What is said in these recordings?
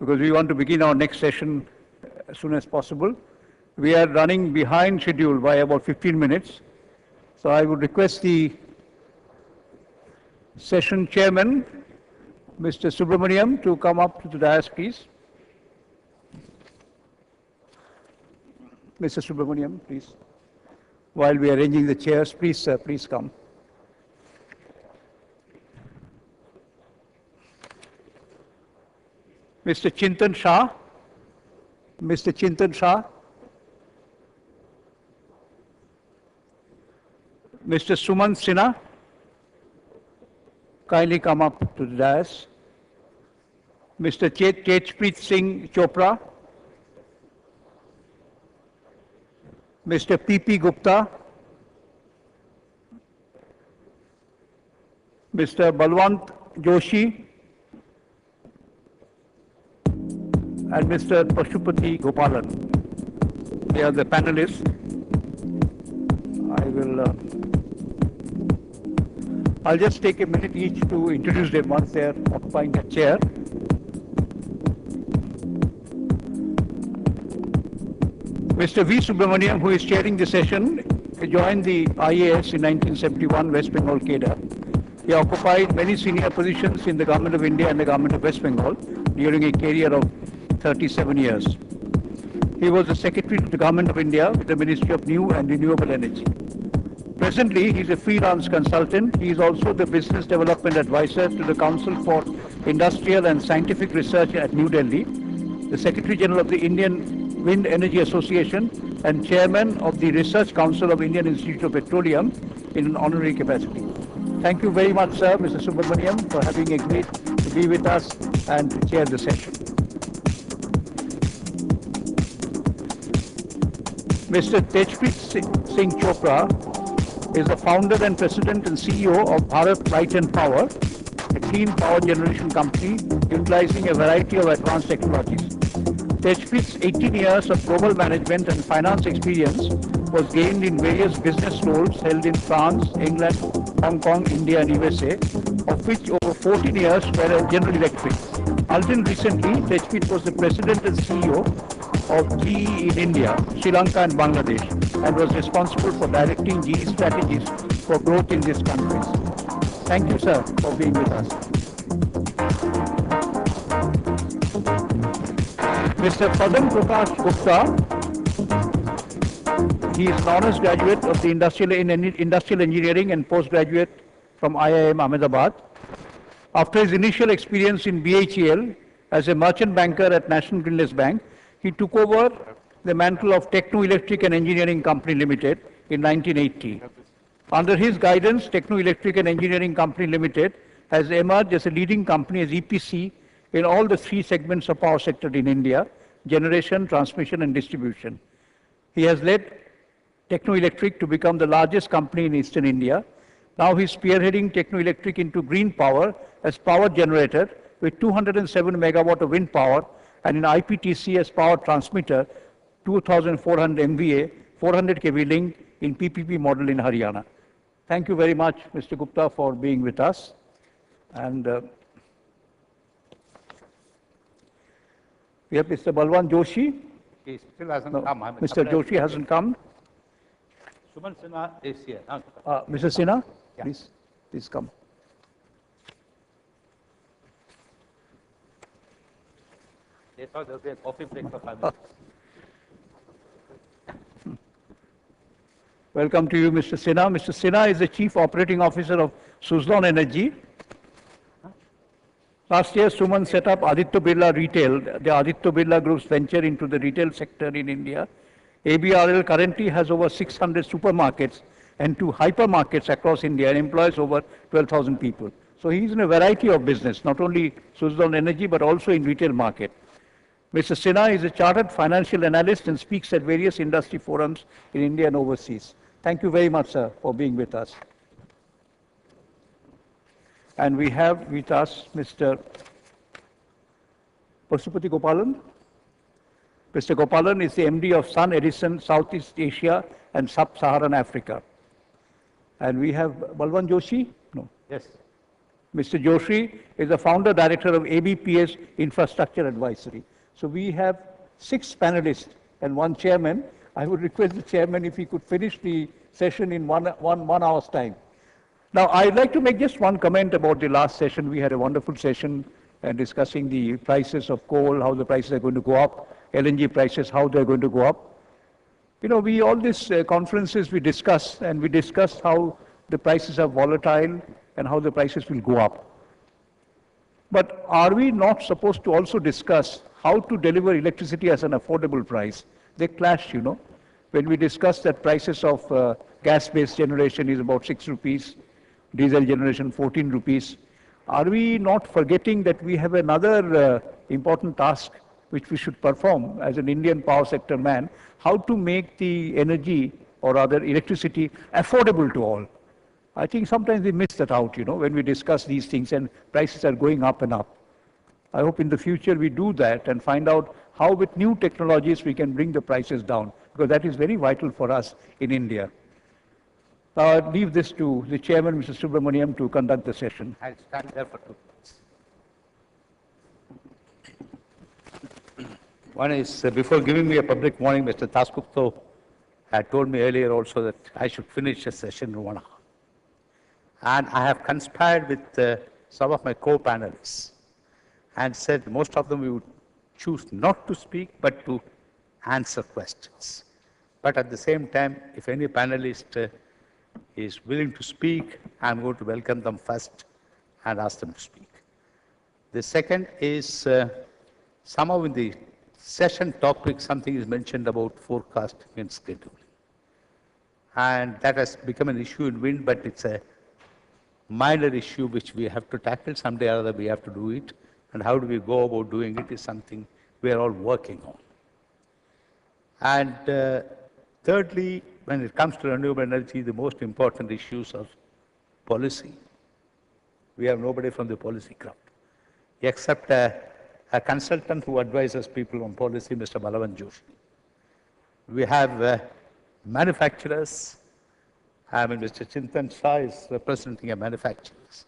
because we want to begin our next session as soon as possible. We are running behind schedule by about 15 minutes. So I would request the session chairman, Mr. Subramaniam, to come up to the dais, please. Mr. Subramaniam, please. While we are arranging the chairs, please, sir, please come. Mr. Chintan Shah. Mr. Chintan Shah. Mr. Suman Sinha. Kindly come up to the dais. Mr. Tejpreet Singh Chopra. Mr. P.P. Gupta. Mr. Balwant Joshi. And Mr. Pashupati Gopalan. They are the panelists. I'll just take a minute each to introduce them once they are occupying the chair. Mr. V. Subramaniam, who is chairing the session, joined the IAS in 1971 West Bengal cadre. He occupied many senior positions in the Government of India and the Government of West Bengal during a career of 37 years. He was the Secretary to the Government of India with the Ministry of New and Renewable Energy. Presently, he is a freelance consultant. He is also the Business Development Advisor to the Council for Industrial and Scientific Research at New Delhi, the Secretary General of the Indian Wind Energy Association, and Chairman of the Research Council of Indian Institute of Petroleum in an honorary capacity. Thank you very much, sir, Mr. Subramaniam, for having agreed to be with us and to chair the session. Mr. Tejpreet Singh Chopra is the founder and president and CEO of Bharat Light and Power, a clean power generation company utilizing a variety of advanced technologies. Tejpreet's 18 years of global management and finance experience was gained in various business roles held in France, England, Hong Kong, India, and USA, of which over 14 years were at General Electric. Until recently, Tejpreet was the president and CEO of GE in India, Sri Lanka, and Bangladesh, and was responsible for directing GE strategies for growth in these countries. Thank you, sir, for being with us. Mr. Padam Prakash Gupta, he is an honors graduate of the Industrial Engineering and postgraduate from IIM Ahmedabad. After his initial experience in BHEL as a merchant banker at National Greenless Bank, he took over the mantle of Techno Electric and Engineering Company Limited in 1980. Under his guidance, Techno Electric and Engineering Company Limited has emerged as a leading company as EPC in all the three segments of power sector in India: generation, transmission, and distribution. He has led Techno Electric to become the largest company in Eastern India. Now he is spearheading Techno Electric into green power as power generator with 207 megawatt of wind power, and in IPTC as power transmitter, 2,400 MVA, 400 kV link in PPP model in Haryana. Thank you very much, Mr. Gupta, for being with us. And we have Mr. Balwant Joshi. He still hasn't come. Mr. Joshi hasn't come. Suman Sinha is here. Mr. Sinha, yeah. Please come. They thought there will be a coffee break for 5 minutes. Welcome to you, Mr. Sinha. Mr. Sinha is the Chief Operating Officer of Suzlon Energy. Last year, Suman set up Aditya Birla Retail, the Aditya Birla Group's venture into the retail sector in India. ABRL currently has over 600 supermarkets and 2 hypermarkets across India and employs over 12,000 people. So he's in a variety of business, not only Suzlon Energy, but also in retail market. Mr. Sinha is a chartered financial analyst and speaks at various industry forums in India and overseas. Thank you very much, sir, for being with us. And we have with us Mr. Pashupati Gopalan. Mr. Gopalan is the MD of Sun Edison, Southeast Asia and Sub-Saharan Africa. And we have Balwant Joshi. No. Yes. Mr. Joshi is the founder director of ABPS Infrastructure Advisory. So we have 6 panelists and 1 chairman. I would request the chairman if he could finish the session in one hour's time. Now, I'd like to make just one comment about the last session. We had a wonderful session discussing the prices of coal, how the prices are going to go up, LNG prices, how they're going to go up. You know, all these conferences we discuss how the prices are volatile and how the prices will go up. But are we not supposed to also discuss how to deliver electricity as an affordable price? They clash, you know. When we discuss that prices of gas-based generation is about 6 rupees, diesel generation 14 rupees, are we not forgetting that we have another important task which we should perform as an Indian power sector man, how to make the energy or rather electricity affordable to all. I think sometimes we miss that out, you know, when we discuss these things and prices are going up and up. I hope in the future we do that and find out how with new technologies we can bring the prices down, because that is very vital for us in India. I'll leave this to the chairman, Mr. Subramaniam, to conduct the session. I'll stand there for 2 minutes. One is, before giving me a public warning, Mr. Dasgupta had told me earlier also that I should finish the session in 1 hour. And I have conspired with some of my co-panelists and said most of them we would choose not to speak, but to answer questions. But at the same time, if any panelist is willing to speak, I'm going to welcome them first and ask them to speak. The second is somehow in the session topic, something is mentioned about forecasting and scheduling. And that has become an issue in wind, but it's a minor issue which we have to tackle. Someday or other we have to do it. And how do we go about doing it is something we are all working on. And thirdly, when it comes to renewable energy, the most important issues are policy. We have nobody from the policy crowd, except a consultant who advises people on policy, Mr. Balawan Joshi. We have manufacturers. I mean, Mr. Chintan Shah is representing a manufacturers.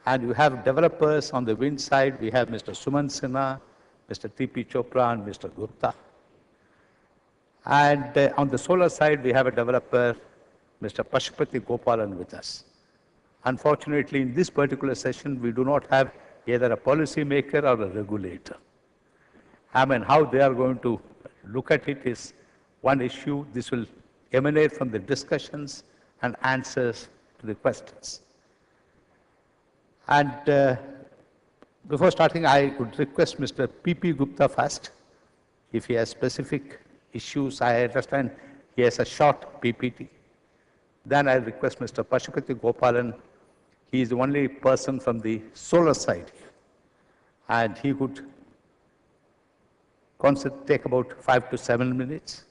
And you have developers on the wind side. We have Mr. Suman Sinha, Mr. T.P. Chopra, and Mr. Gupta. And on the solar side, we have a developer, Mr. Pashupati Gopalan, with us. Unfortunately, in this particular session, we do not have either a policy maker or a regulator. I mean, how they are going to look at it is one issue. This will emanate from the discussions and answers to the questions. And before starting, I would request Mr. P.P. Gupta first, if he has specific issues. I understand he has a short PPT. Then I request Mr. Pashupati Gopalan. He is the only person from the solar side, and he could take about 5 to 7 minutes,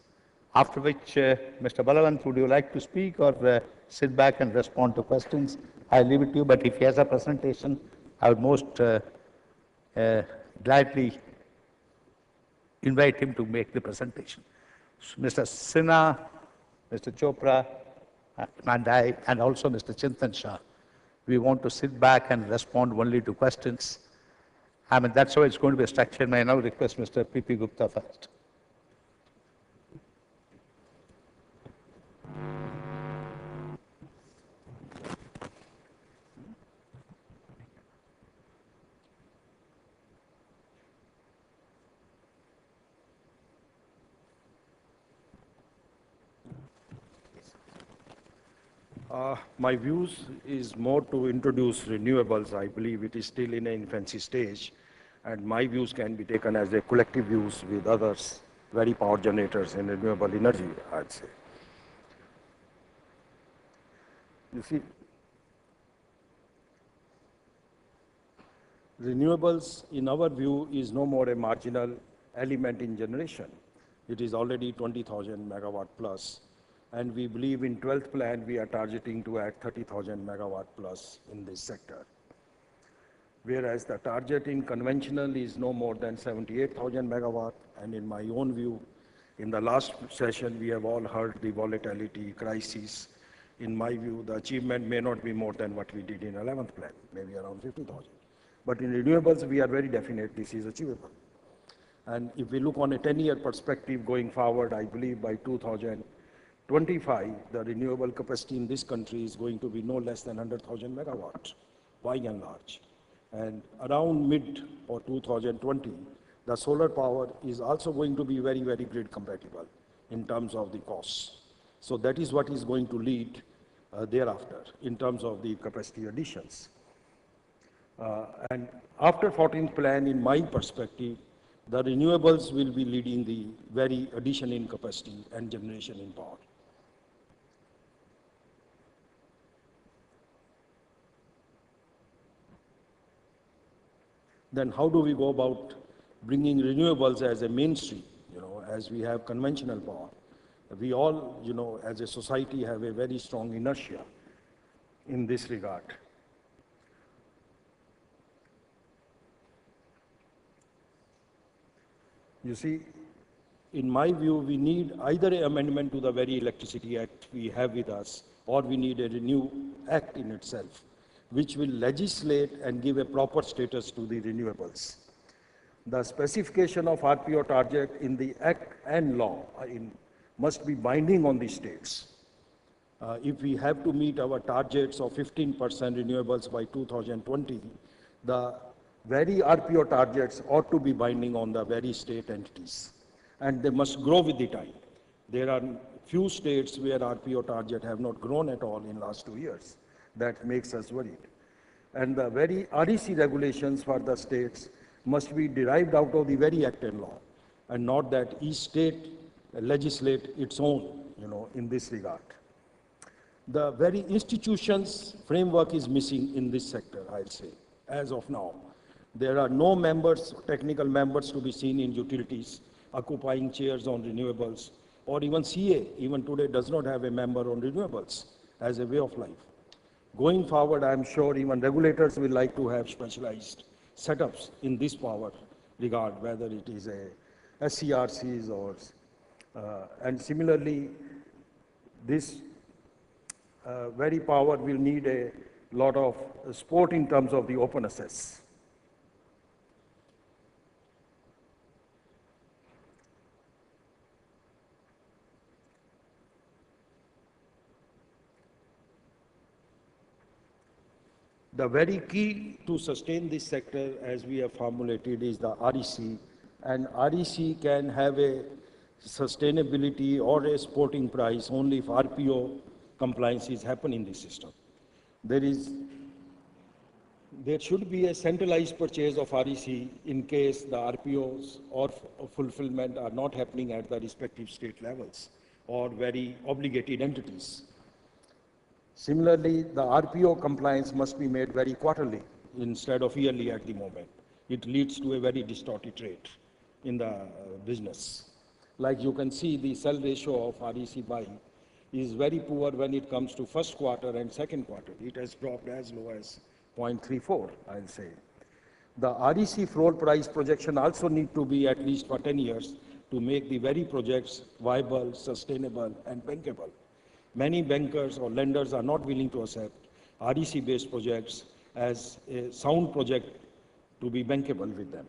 after which Mr. Balawan, would you like to speak or sit back and respond to questions? I leave it to you, but if he has a presentation, I would most gladly invite him to make the presentation. So Mr. Sinha, Mr. Chopra, and I, and also Mr. Chintan Shah, we want to sit back and respond only to questions. I mean, that's how it's going to be structured. May I now request Mr. P.P. Gupta first. My views is more to introduce renewables. I believe it is still in an infancy stage, and my views can be taken as a collective views with others, very power generators in renewable energy, I'd say. You see, renewables, in our view, is no more a marginal element in generation. It is already 20,000 megawatt plus. And we believe in 12th plan, we are targeting to add 30,000 megawatt plus in this sector. Whereas the target in conventional is no more than 78,000 megawatt. And in my own view, in the last session, we have all heard the volatility crisis In my view, the achievement may not be more than what we did in 11th plan, maybe around 50,000. But in renewables, we are very definite this is achievable. And if we look on a 10-year perspective going forward, I believe by 2025, the renewable capacity in this country is going to be no less than 100,000 megawatts, by and large. And around mid or 2020, the solar power is also going to be very, very grid compatible in terms of the costs. So that is what is going to lead thereafter in terms of the capacity additions. And after 14th plan, in my perspective, the renewables will be leading the very addition in capacity and generation in power. Then how do we go about bringing renewables as a mainstream, as we have conventional power? We all, as a society have a very strong inertia in this regard. You see, in my view, we need either an amendment to the very Electricity Act we have with us, or we need a new act in itself, which will legislate and give a proper status to the renewables. The specification of RPO target in the Act and law must be binding on the states. If we have to meet our targets of 15% renewables by 2020, the very RPO targets ought to be binding on the very state entities, and they must grow with the time. There are few states where RPO targets have not grown at all in last 2 years. That makes us worried. And the very REC regulations for the states must be derived out of the very Act and law, and not that each state legislate its own, in this regard. The very institutions framework is missing in this sector, I'll say, as of now. There are no members, technical members to be seen in utilities occupying chairs on renewables, or even CA, even today does not have a member on renewables as a way of life. Going forward, I'm sure even regulators will like to have specialized setups in this power regard, whether it is a SCRCs or, and similarly, this very power will need a lot of support in terms of the open access. The very key to sustain this sector, as we have formulated, is the REC, and REC can have a sustainability or a supporting price only if RPO compliance is happening in the system. There should be a centralized purchase of REC in case the RPOs or fulfillment are not happening at the respective state levels or very obligated entities. Similarly, the RPO compliance must be made very quarterly instead of yearly at the moment. It leads to a very distorted rate in the business. Like you can see, the sell ratio of REC buy is very poor when it comes to first quarter and second quarter. It has dropped as low as 0.34, I'll say. The REC floor price projection also need to be at least for 10 years to make the very projects viable, sustainable, and bankable. Many bankers or lenders are not willing to accept REC-based projects as a sound project to be bankable with them.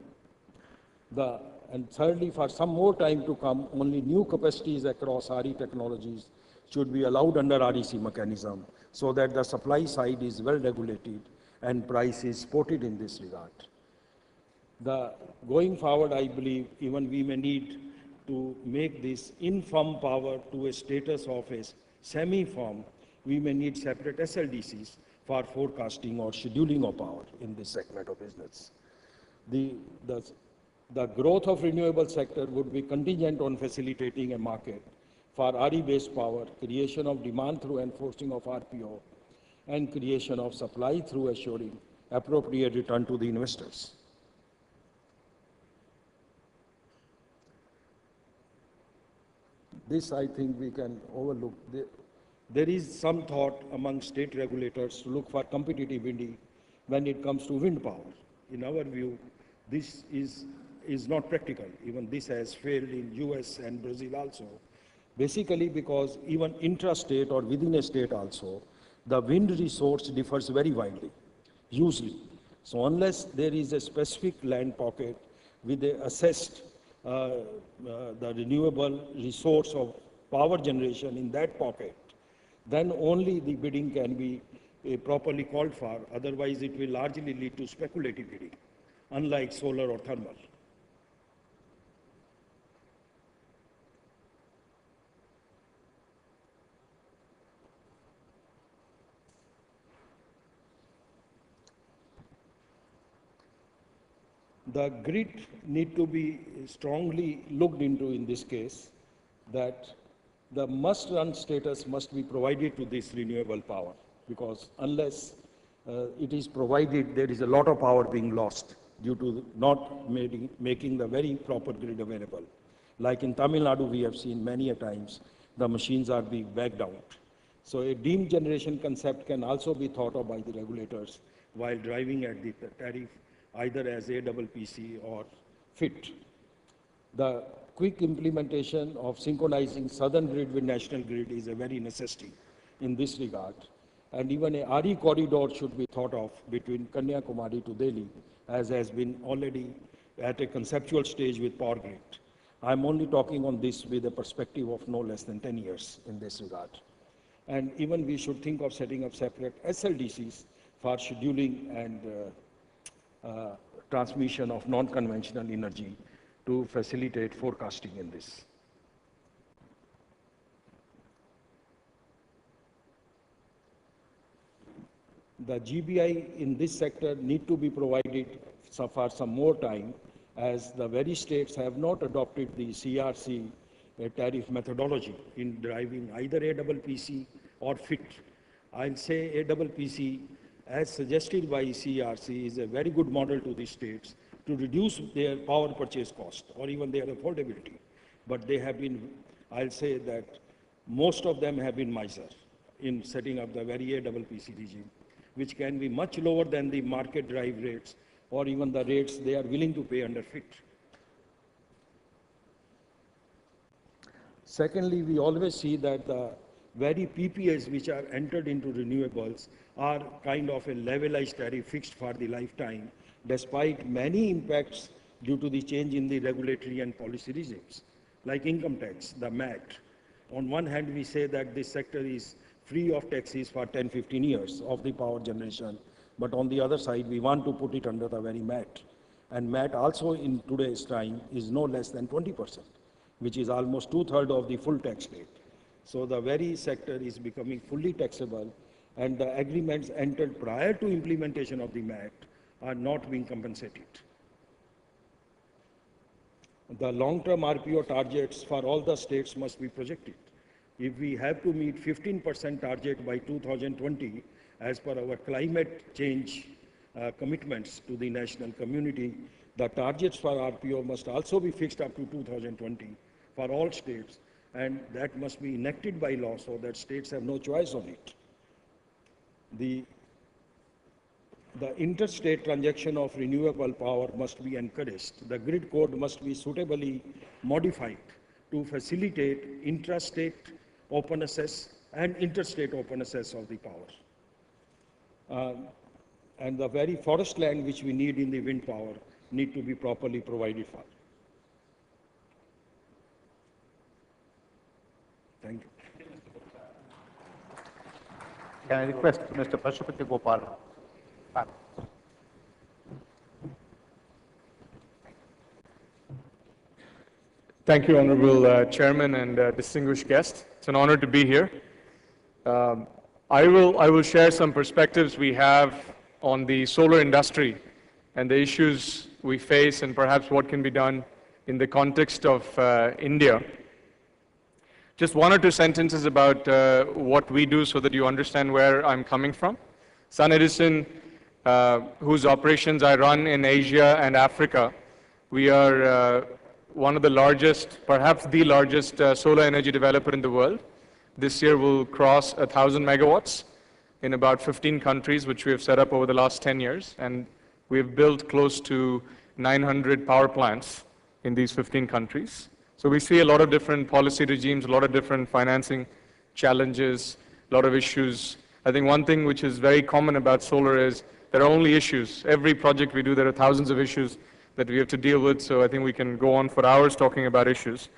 And thirdly, for some more time to come, only new capacities across RE technologies should be allowed under REC mechanism so that the supply side is well regulated and price is supported in this regard. Going forward, I believe even we may need to make this infirm power to a status of a semi-firm. We may need separate SLDCs for forecasting or scheduling of power in this segment of business. The growth of renewable sector would be contingent on facilitating a market for RE-based power, creation of demand through enforcing of RPO, and creation of supply through assuring appropriate return to the investors. This, I think, we can overlook. There is some thought among state regulators to look for competitivity when it comes to wind power. In our view, this is not practical. Even this has failed in US and Brazil also. Basically because even intrastate or within a state also, the wind resource differs very widely, usually. So unless there is a specific land pocket with a assessed the renewable resource of power generation in that pocket, then only the bidding can be properly called for. Otherwise, it will largely lead to speculative bidding, unlike solar or thermal. The grid need to be strongly looked into in this case, that the must-run status must be provided to this renewable power, because unless it is provided, there is a lot of power being lost due to not making the very proper grid available. Like in Tamil Nadu, we have seen many a times, the machines are being backed out. So a deemed generation concept can also be thought of by the regulators while driving at the tariff, either as AWPC or FIT. The quick implementation of synchronizing southern grid with national grid is a very necessity in this regard. And even a RE corridor should be thought of between Kanyakumari to Delhi, as has been already at a conceptual stage with Power Grid. I'm only talking on this with a perspective of no less than 10 years in this regard. And even we should think of setting up separate SLDCs for scheduling and transmission of non-conventional energy to facilitate forecasting in this. The GBI in this sector need to be provided for some more time, as the very states have not adopted the CRC tariff methodology in driving either AWPC or FIT. I'll say AWPC, as suggested by CRC, is a very good model to the states to reduce their power purchase cost or even their affordability. But they have been, I'll say that most of them have been miser in setting up the very AWPC regime, which can be much lower than the market drive rates or even the rates they are willing to pay under FIT. Secondly, we always see that the very PPAs which are entered into renewables are kind of a levelized tariff fixed for the lifetime, despite many impacts due to the change in the regulatory and policy regimes, like income tax, the MAT. On one hand, we say that this sector is free of taxes for 10, 15 years of the power generation, but on the other side, we want to put it under the very MAT. And MAT also in today's time is no less than 20%, which is almost 2/3 of the full tax rate. So the very sector is becoming fully taxable, and the agreements entered prior to implementation of the MAT are not being compensated. The long-term RPO targets for all the states must be projected. If we have to meet 15% target by 2020, as per our climate change commitments to the national community, the targets for RPO must also be fixed up to 2020 for all states, and that must be enacted by law so that states have no choice on it. The interstate transaction of renewable power must be encouraged. The grid code must be suitably modified to facilitate intrastate open access and interstate open access of the power. And the very forest land which we need in the wind power need to be properly provided for. Thank you. Can I request Mr. Pashupati Gopal? Thank you, Honorable Chairman and distinguished guest. It's an honor to be here. I will share some perspectives we have on the solar industry and the issues we face and perhaps what can be done in the context of India. Just one or two sentences about what we do so that you understand where I'm coming from. Sun Edison, whose operations I run in Asia and Africa, we are one of the largest, perhaps the largest solar energy developer in the world. This year we'll cross 1,000 megawatts in about 15 countries, which we have set up over the last 10 years. And we've built close to 900 power plants in these 15 countries. So we see a lot of different policy regimes, a lot of different financing challenges, a lot of issues. I think one thing which is very common about solar is there are only issues. Every project we do, there are thousands of issues that we have to deal with, so I think we can go on for hours talking about issues.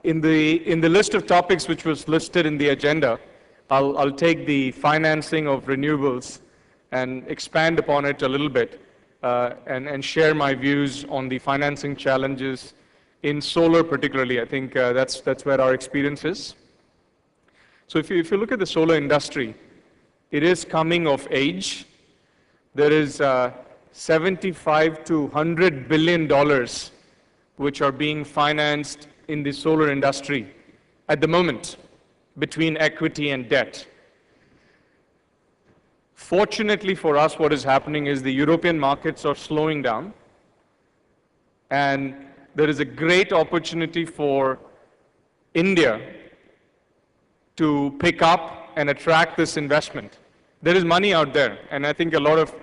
In the list of topics which was listed in the agenda, I'll take the financing of renewables and expand upon it a little bit and share my views on the financing challenges in solar particularly. I think that's where our experience is. So if you look at the solar industry, it is coming of age. There is 75 to $100 billion which are being financed in the solar industry at the moment between equity and debt. Fortunately for us, what is happening is the European markets are slowing down, and there is a great opportunity for India to pick up and attract this investment. There is money out there, and I think a lot of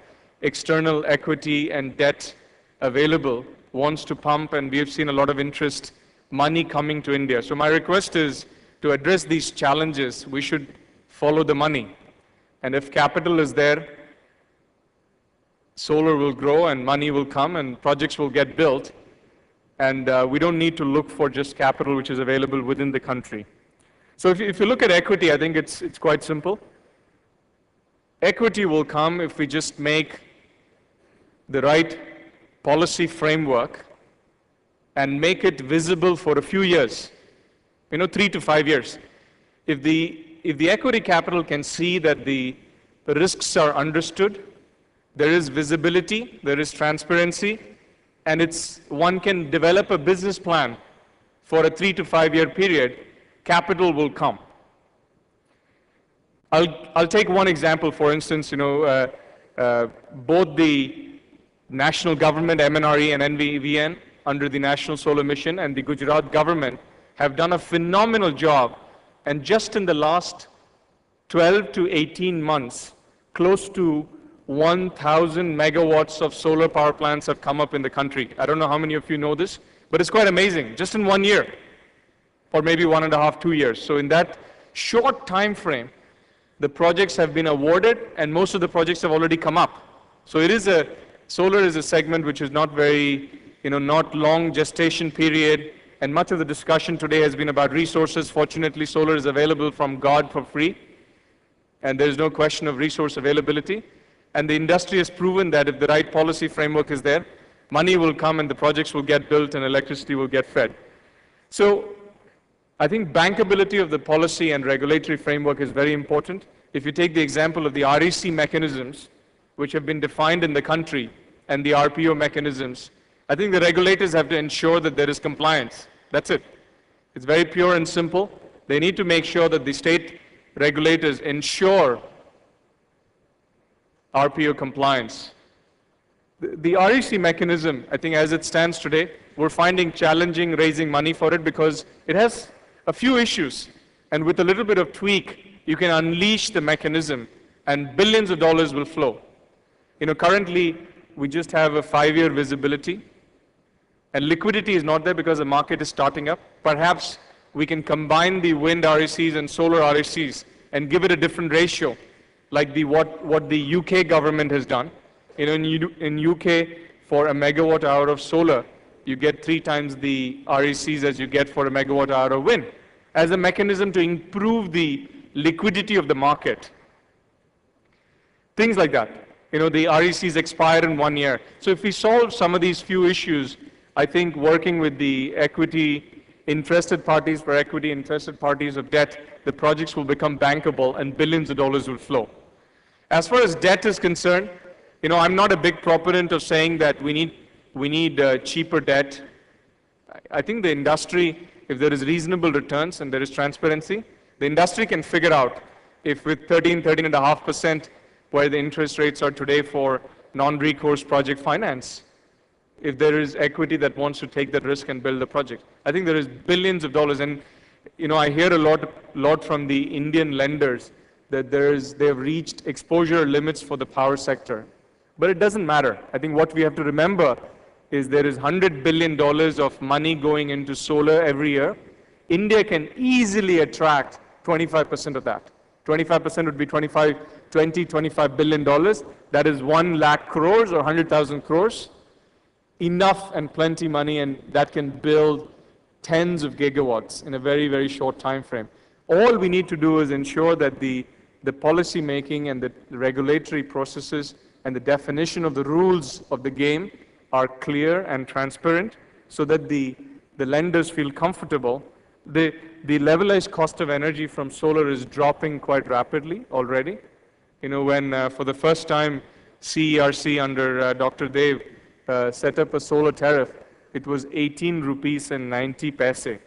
external equity and debt available wants to pump, and we have seen a lot of interest, money coming to India. So my request is to address these challenges, we should follow the money. And if capital is there, solar will grow and money will come and projects will get built. And we don't need to look for just capital which is available within the country. So if you look at equity, I think it's quite simple. Equity will come if we just make the right policy framework and make it visible for a few years, 3 to 5 years. If the equity capital can see that the risks are understood, there is visibility, there is transparency, and one can develop a business plan for a 3 to 5 year period, capital will come. I'll take one example. For instance, both the national government, MNRE and NVVN, under the National Solar Mission, and the Gujarat government have done a phenomenal job. And just in the last 12 to 18 months, close to 1,000 megawatts of solar power plants have come up in the country. I don't know how many of you know this, but it's quite amazing, just in 1 year, or maybe 1.5, 2 years. So in that short time frame, the projects have been awarded, and most of the projects have already come up. So solar is a segment which is not very, not long gestation period, and much of the discussion today has been about resources. Fortunately, solar is available from God for free, and there is no question of resource availability. And the industry has proven that if the right policy framework is there, money will come and the projects will get built and electricity will get fed. So I think bankability of the policy and regulatory framework is very important. If you take the example of the REC mechanisms, which have been defined in the country, and the RPO mechanisms, I think the regulators have to ensure that there is compliance. That's it. It's very pure and simple. They need to make sure that the state regulators ensure RPO compliance. The REC mechanism, I think as it stands today, we're finding challenging raising money for it because it has a few issues. And with a little bit of tweak, you can unleash the mechanism and billions of dollars will flow. Currently, we just have a 5-year visibility. And liquidity is not there because the market is starting up. Perhaps we can combine the wind RECs and solar RECs and give it a different ratio, like what the UK government has done. In UK, for a megawatt hour of solar, you get 3 times the RECs as you get for a megawatt hour of wind, as a mechanism to improve the liquidity of the market. Things like that. The RECs expire in 1 year. So if we solve some of these few issues, I think working with the equity interested parties for equity interested parties of debt, the projects will become bankable and billions of dollars will flow. As far as debt is concerned, I'm not a big proponent of saying that we need cheaper debt. I think the industry, if there is reasonable returns and there is transparency, the industry can figure out if with 13.5%, where the interest rates are today for non-recourse project finance, if there is equity that wants to take that risk and build the project. I think there is billions of dollars, and I hear a lot from the Indian lenders that they've reached exposure limits for the power sector. But it doesn't matter. I think what we have to remember, is there is $100 billion of money going into solar every year. India can easily attract 25% of that. 25% would be 25 billion dollars. That is 1 lakh crores or 100,000 crores. Enough and plenty money, and that can build tens of gigawatts in a very, very short time frame. All we need to do is ensure that the policy making and the regulatory processes and the definition of the rules of the game are clear and transparent so that the lenders feel comfortable. The levelized cost of energy from solar is dropping quite rapidly already. You know, when for the first time CERC under Dr. Dev set up a solar tariff, it was 18 rupees and 90 paise.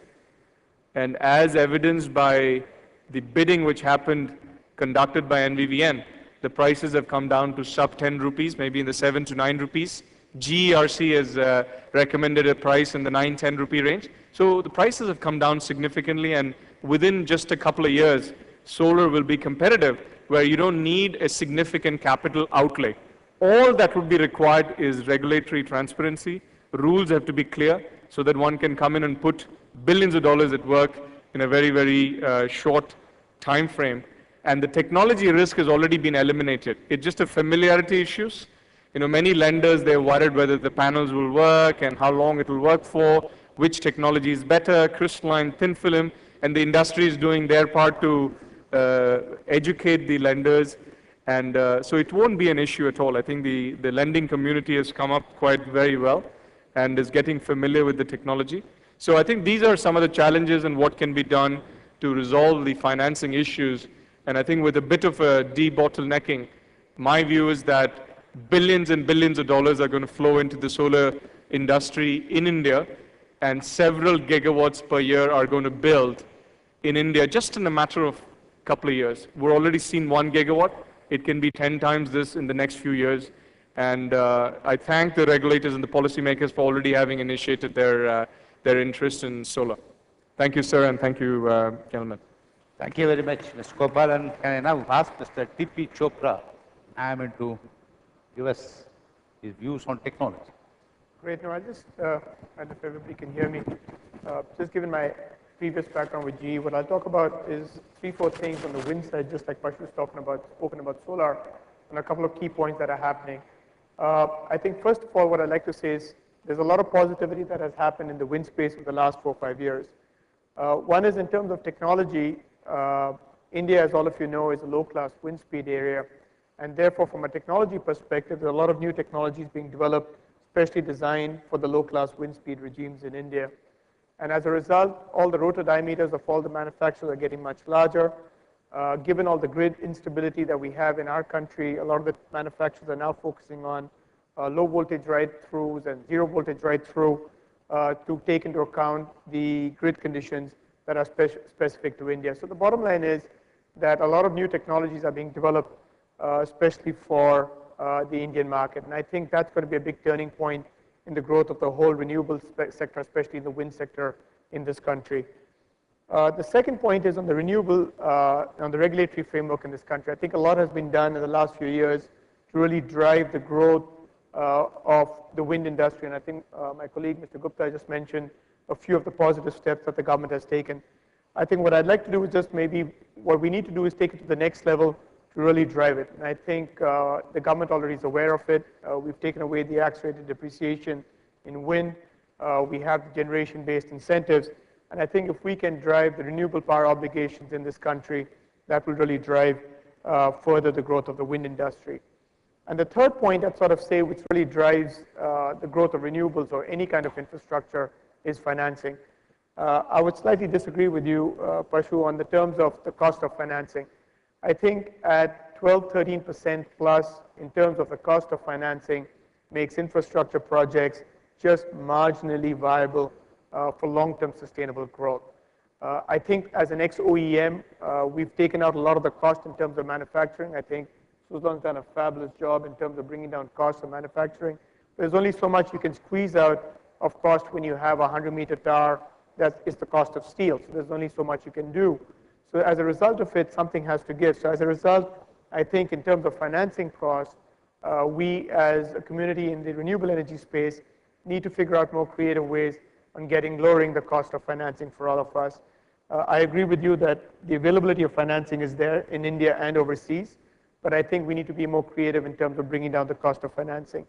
And as evidenced by the bidding which happened, conducted by NVVN, the prices have come down to sub 10 rupees, maybe in the 7 to 9 rupees. GERC has recommended a price in the 9-10 rupee range. So the prices have come down significantly, and within just a couple of years, solar will be competitive, where you don't need a significant capital outlay. All that would be required is regulatory transparency. Rules have to be clear so that one can come in and put billions of dollars at work in a very, very short time frame. And the technology risk has already been eliminated. It's just a familiarity issues. You know, many lenders, they're worried whether the panels will work and how long it will work for, which technology is better, crystalline, thin film, and the industry is doing their part to educate the lenders. And so it won't be an issue at all. I think the lending community has come up quite very well and is getting familiar with the technology. So I think these are some of the challenges and what can be done to resolve the financing issues. And I think with a bit of a debottlenecking, my view is that billions and billions of dollars are going to flow into the solar industry in India, and several gigawatts per year are going to build in India just in a matter of a couple of years. We're already seen 1 gigawatt. It can be 10 times this in the next few years. And I thank the regulators and the policymakers for already having initiated their interest in solar. Thank you, sir, and thank you, gentlemen. Thank you very much, Mr. Gopal. And can I now ask Mr. T.P. Chopra, I am to give us his views on technology. Great. Now, I'll just, I don't know if everybody can hear me. Just given my previous background with GE, what I'll talk about is 3-4 things on the wind side, just like Pashu was spoken about solar, and a couple of key points that are happening. I think, first of all, what I'd like to say is there's a lot of positivity that has happened in the wind space in the last 4 or 5 years. One is in terms of technology. India, as all of you know, is a low-class wind speed area. And therefore, from a technology perspective, there are a lot of new technologies being developed, especially designed for the low-class wind speed regimes in India. And as a result, all the rotor diameters of all the manufacturers are getting much larger. Given all the grid instability that we have in our country, a lot of the manufacturers are now focusing on low voltage ride-throughs and zero voltage ride-through to take into account the grid conditions that are specific to India. So the bottom line is that a lot of new technologies are being developed, especially for the Indian market. And I think that's going to be a big turning point in the growth of the whole renewable sector, especially in the wind sector in this country. The second point is on the renewable, on the regulatory framework in this country. I think a lot has been done in the last few years to really drive the growth of the wind industry. And I think my colleague, Mr. Gupta, just mentioned a few of the positive steps that the government has taken. I think what I'd like to do is just maybe what we need to do is take it to the next level to really drive it. And I think the government already is aware of it. We've taken away the accelerated depreciation in wind. We have generation-based incentives. And I think if we can drive the renewable power obligations in this country, that will really drive further the growth of the wind industry. And the third point I'd sort of say, which really drives the growth of renewables or any kind of infrastructure, is financing. I would slightly disagree with you, Pashu, on the terms of the cost of financing. I think at 12, 13% plus in terms of the cost of financing makes infrastructure projects just marginally viable for long-term sustainable growth. I think as an ex-OEM, we've taken out a lot of the cost in terms of manufacturing. I think Suzlon's done a fabulous job in terms of bringing down costs of manufacturing. There's only so much you can squeeze out of cost when you have a 100-meter tower that is the cost of steel. So there's only so much you can do. So as a result of it, something has to give. So as a result, I think in terms of financing costs, we as a community in the renewable energy space need to figure out more creative ways on lowering the cost of financing for all of us. I agree with you that the availability of financing is there in India and overseas, but I think we need to be more creative in terms of bringing down the cost of financing.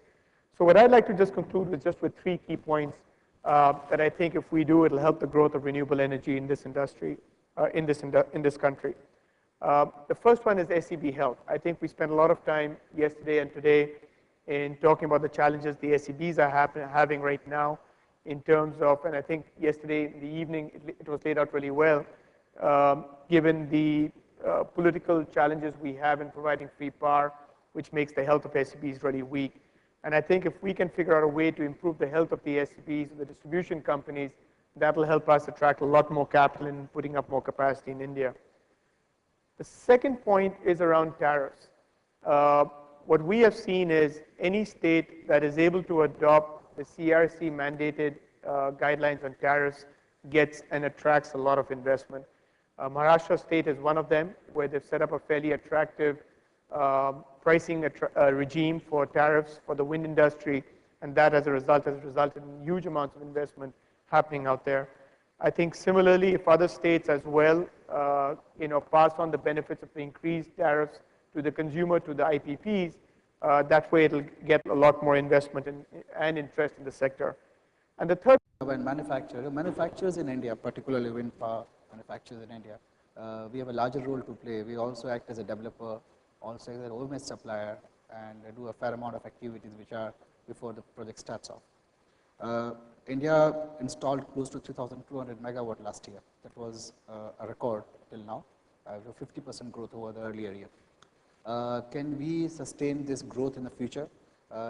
So what I'd like to just conclude with just with 3 key points that I think if we do, it'll help the growth of renewable energy in this industry, in this country. The first one is SEB Health. I think we spent a lot of time yesterday and today in talking about the challenges the SEBs are having right now in terms of, and I think yesterday in the evening it was laid out really well, given the political challenges we have in providing free power, which makes the health of SEBs really weak. And I think if we can figure out a way to improve the health of the SEBs, the distribution companies, that will help us attract a lot more capital in putting up more capacity in India. The second point is around tariffs. What we have seen is any state that is able to adopt the CRC mandated guidelines on tariffs gets and attracts a lot of investment. Maharashtra state is one of them, where they've set up a fairly attractive pricing regime for tariffs for the wind industry, and that as a result has resulted in huge amounts of investment happening out there. I think similarly, if other states as well, pass on the benefits of the increased tariffs to the consumer, to the IPPs, that way it'll get a lot more investment and interest in the sector. And the third, when manufacturers in India, particularly wind power manufacturers in India, we have a larger role to play. We also act as a developer, also as an OMS supplier, and do a fair amount of activities which are before the project starts off. India installed close to 3,200 megawatt last year. That was a record till now, with 50% growth over the earlier year. Can we sustain this growth in the future?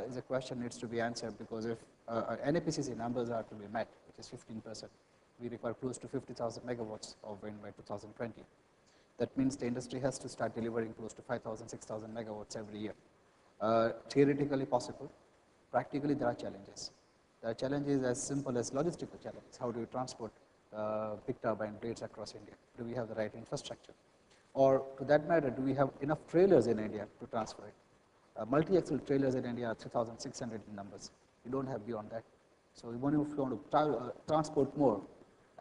Is a question needs to be answered, because if our NAPCC numbers are to be met, which is 15%, we require close to 50,000 megawatts of wind by 2020. That means the industry has to start delivering close to 5,000, 6,000 megawatts every year. Theoretically possible, practically there are challenges. The challenge is as simple as logistical challenges. How do you transport big turbine blades across India? Do we have the right infrastructure? Or to that matter, do we have enough trailers in India to transfer it? Multi-axle trailers in India are 3,600 in numbers. You don't have beyond that. So even if you want to transport more,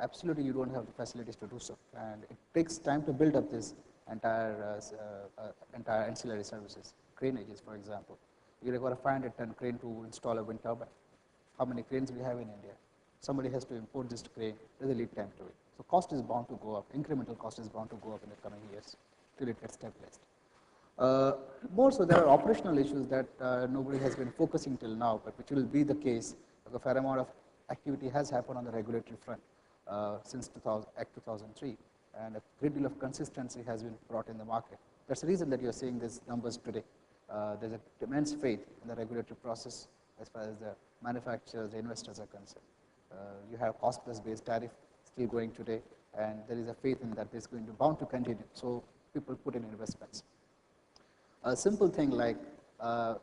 absolutely you don't have the facilities to do so. And it takes time to build up this entire ancillary services. Craneages, for example. You require a 500-ton crane to install a wind turbine. How many cranes we have in India? Somebody has to import this crane. There's a lead time to it. So cost is bound to go up. Incremental cost is bound to go up in the coming years till it gets stabilized. More so, there are operational issues that nobody has been focusing till now, but which will be the case. A fair amount of activity has happened on the regulatory front since Act 2003, and a great deal of consistency has been brought in the market. That's the reason that you're seeing these numbers today. There's an immense faith in the regulatory process as far as the manufacturers, the investors are concerned. You have cost-plus based tariff still going today, and there is a faith in that it's going to bound to continue. So people put in investments. A simple thing like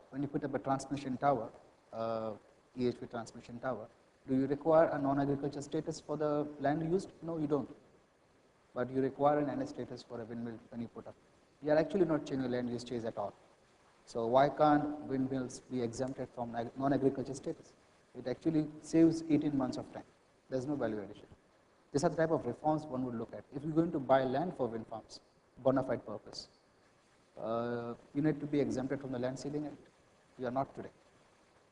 when you put up a transmission tower, EHV transmission tower, do you require a non-agriculture status for the land used? No, you don't. But you require an NS status for a windmill when you put up. You are actually not changing land use change at all. So why can't windmills be exempted from non-agriculture status? It actually saves 18 months of time. There's no value addition. These are the type of reforms one would look at. If you're going to buy land for wind farms, bona fide purpose, you need to be exempted from the Land Ceiling Act. You are not today.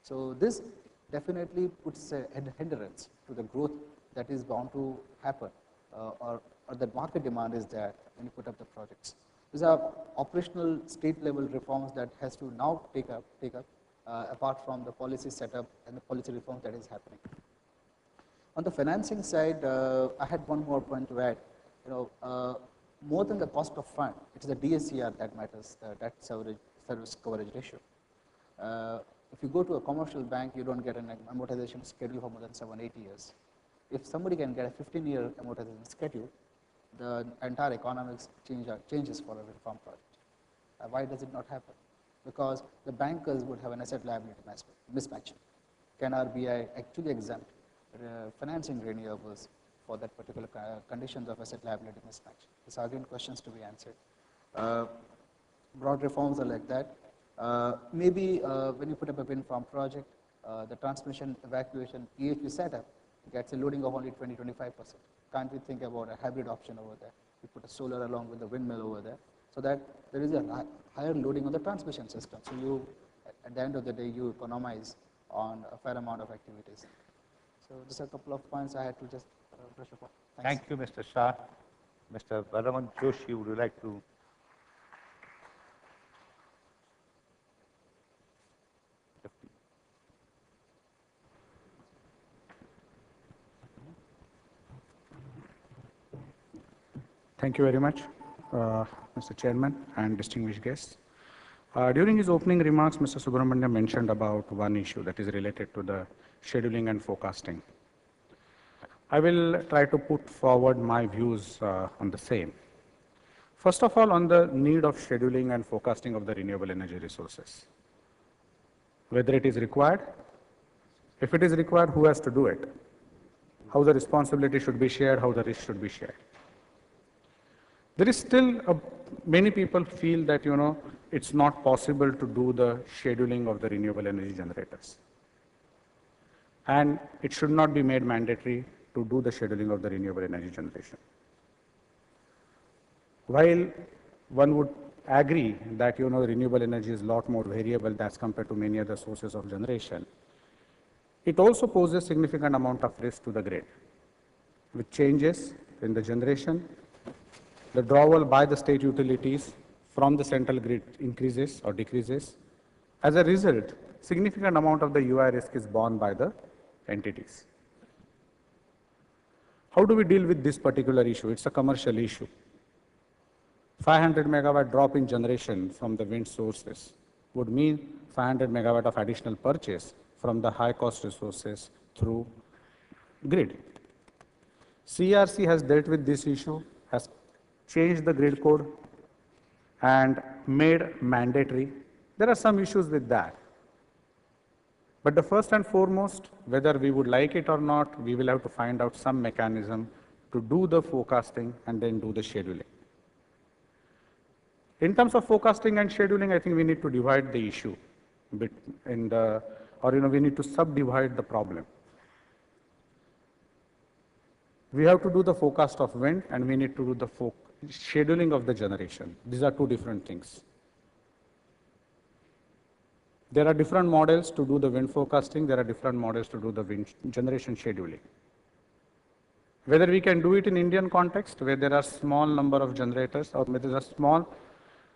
So this definitely puts a hindrance to the growth that is bound to happen, or that market demand is there when you put up the projects. These are operational state-level reforms that has to now take up apart from the policy setup and the policy reform that is happening. On the financing side, I had one more point to add. More than the cost of fund, it is the DSCR that matters, the debt service coverage ratio. If you go to a commercial bank, you don't get an amortization schedule for more than 7-8 years. If somebody can get a 15-year amortization schedule, the entire economics changes for a wind farm project. Why does it not happen? Because the bankers would have an asset liability mismatch. Can RBI actually exempt financing renewables for that particular conditions of asset liability mismatch? These are again questions to be answered. Broad reforms are like that. Maybe when you put up a wind farm project, the transmission evacuation EHV setup gets a loading of only 20-25%. Can't we think about a hybrid option over there? We put a solar along with the windmill over there, so that there is a higher loading on the transmission system. So you, at the end of the day, you economize on a fair amount of activities. So these are a couple of points I had to just brush upon. Thanks. Thank you, Mr. Shah. Mr. Balawan Joshi, would you like to? Thank you very much, Mr. Chairman and distinguished guests. During his opening remarks, Mr. Subramanian mentioned about one issue that is related to the scheduling and forecasting. I will try to put forward my views on the same. First of all, on the need of scheduling and forecasting of the renewable energy resources. Whether it is required, if it is required, who has to do it? How the responsibility should be shared, how the risk should be shared. There is still, many people feel that, it's not possible to do the scheduling of the renewable energy generators. And it should not be made mandatory to do the scheduling of the renewable energy generation. While one would agree that, renewable energy is a lot more variable as compared to many other sources of generation, it also poses significant amount of risk to the grid. With changes in the generation, the drawal by the state utilities from the central grid increases or decreases. As a result, significant amount of the UI risk is borne by the entities. How do we deal with this particular issue? It's a commercial issue. 500 megawatt drop in generation from the wind sources would mean 500 megawatt of additional purchase from the high cost resources through grid. CERC has dealt with this issue, has changed the grid code and made mandatory. There are some issues with that. But the first and foremost, whether we would like it or not, we will have to find out some mechanism to do the forecasting and then do the scheduling. In terms of forecasting and scheduling, I think we need to divide the issue we need to subdivide the problem. We have to do the forecast of wind and we need to do the scheduling of the generation. These are two different things. There are different models to do the wind forecasting. There are different models to do the wind generation scheduling. Whether we can do it in Indian context, where there are small number of generators or where there are small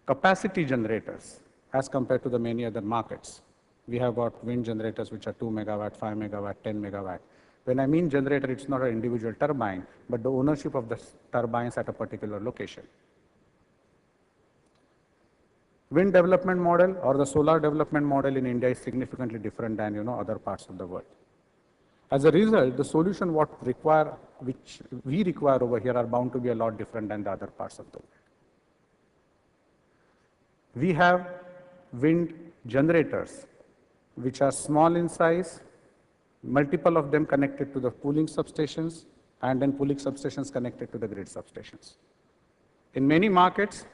capacity generators as compared to the many other markets. We have got wind generators which are 2 megawatt, 5 megawatt, 10 megawatt. When I mean generator, it's not an individual turbine, but the ownership of the turbines at a particular location. Wind development model or the solar development model in India is significantly different than other parts of the world. As a result, the solution which we require over here are bound to be a lot different than the other parts of the world. We have wind generators which are small in size, multiple of them connected to the pooling substations, and then pooling substations connected to the grid substations. In many markets,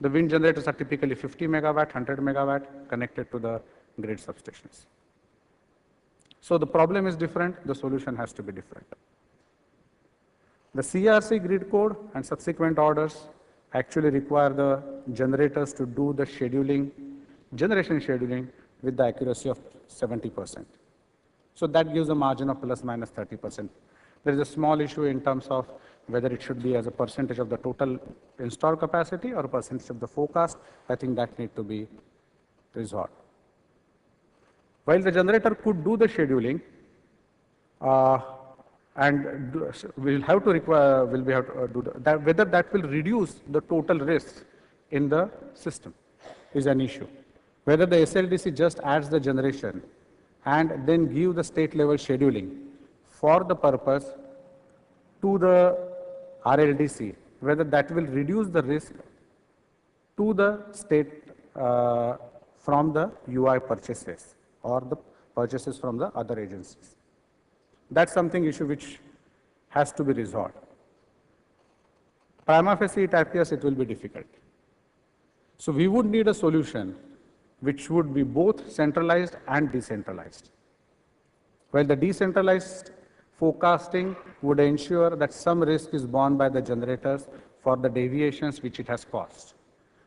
the wind generators are typically 50 megawatt, 100 megawatt connected to the grid substations. So the problem is different, the solution has to be different. The CERC grid code and subsequent orders actually require the generators to do the scheduling, generation scheduling with the accuracy of 70%. So that gives a margin of plus minus 30%. There is a small issue in terms of whether it should be as a percentage of the total installed capacity or a percentage of the forecast. I think that needs to be resolved. While the generator could do the scheduling, we'll have to do that, whether that will reduce the total risk in the system is an issue. Whether the SLDC just adds the generation and then give the state level scheduling for the purpose to the RLDC, whether that will reduce the risk to the state from the UI purchases or the purchases from the other agencies. That's something issue which has to be resolved. Prima facie it appears it will be difficult. So we would need a solution which would be both centralized and decentralized. while the decentralized forecasting would ensure that some risk is borne by the generators for the deviations which it has caused,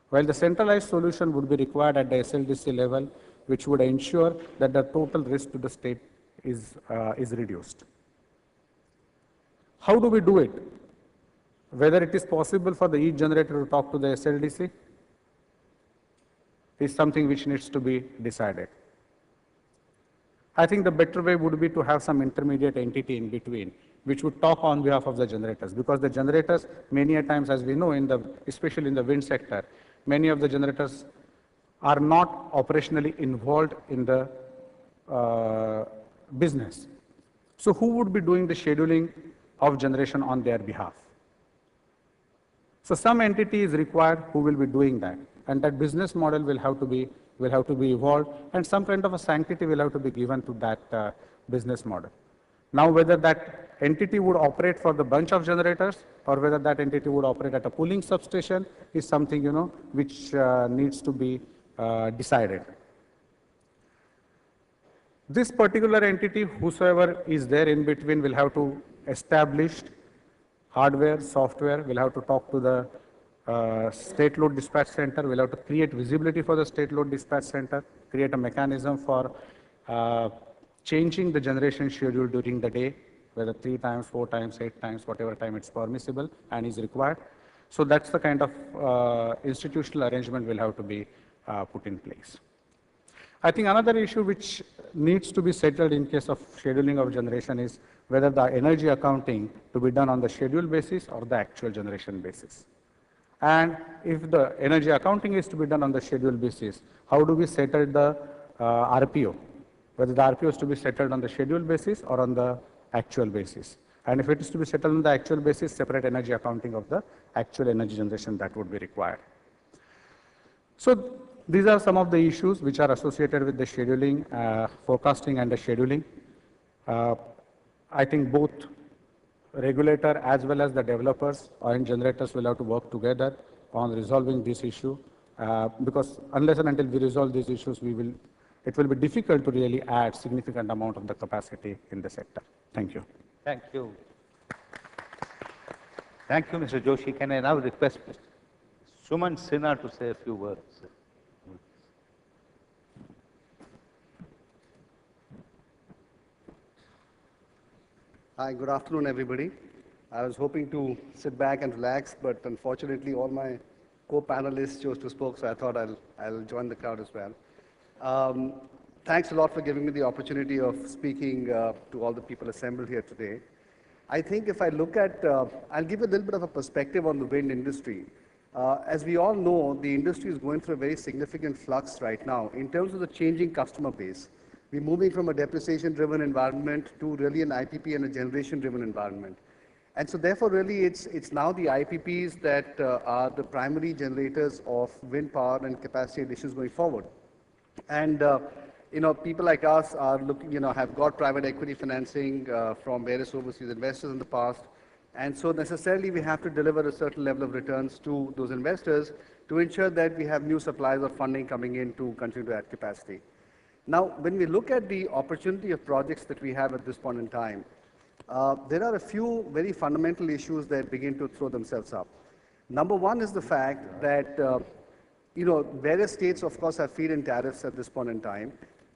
while the centralized solution would be required at the SLDC level, which would ensure that the total risk to the state is reduced. How do we do it? Whether it is possible for the each generator to talk to the SLDC is something which needs to be decided. I think the better way would be to have some intermediate entity in between, which would talk on behalf of the generators, because the generators, many a times, as we know, especially in the wind sector, many of the generators are not operationally involved in the business. So who would be doing the scheduling of generation on their behalf? So some entity is required who will be doing that, and that business model will have to be evolved, and some kind of a sanctity will have to be given to that business model. Now, whether that entity would operate for the bunch of generators or whether that entity would operate at a pooling substation is something, which needs to be decided. This particular entity, whosoever is there in between, will have to establish hardware, software, will have to talk to the state load dispatch center, will have to create visibility for the state load dispatch center, create a mechanism for changing the generation schedule during the day, whether 3 times, 4 times, 8 times, whatever time it's permissible and is required. So that's the kind of institutional arrangement will have to be put in place. I think another issue which needs to be settled in case of scheduling of generation is whether the energy accounting to be done on the schedule basis or the actual generation basis. And if the energy accounting is to be done on the schedule basis, how do we settle the RPO? Whether the RPO is to be settled on the schedule basis or on the actual basis. And if it is to be settled on the actual basis, separate energy accounting of the actual energy generation that would be required. So these are some of the issues which are associated with the scheduling, forecasting and the scheduling. I think both regulator as well as the developers or generators will have to work together on resolving this issue, because unless and until we resolve these issues, it will be difficult to really add significant amount of the capacity in the sector. Thank you. Thank you. Thank you, Mr. Joshi. Can I now request Suman Sinha to say a few words? Hi, good afternoon, everybody. I was hoping to sit back and relax, but unfortunately, all my co-panelists chose to speak, so I thought I'll join the crowd as well. Thanks a lot for giving me the opportunity of speaking to all the people assembled here today. I think if I look at, I'll give a little bit of a perspective on the wind industry. As we all know, the industry is going through a very significant flux right now in terms of the changing customer base. We're moving from a depreciation-driven environment to really an IPP and a generation-driven environment. And so therefore, really, it's now the IPPs that are the primary generators of wind power and capacity additions going forward. And people like us are looking, have got private equity financing from various overseas investors in the past. And so necessarily we have to deliver a certain level of returns to those investors to ensure that we have new supplies of funding coming in to continue to add capacity. Now, when we look at the opportunity of projects that we have at this point in time, there are a few very fundamental issues that begin to throw themselves up. Number one is the fact that, various states, of course, have feed-in tariffs at this point in time,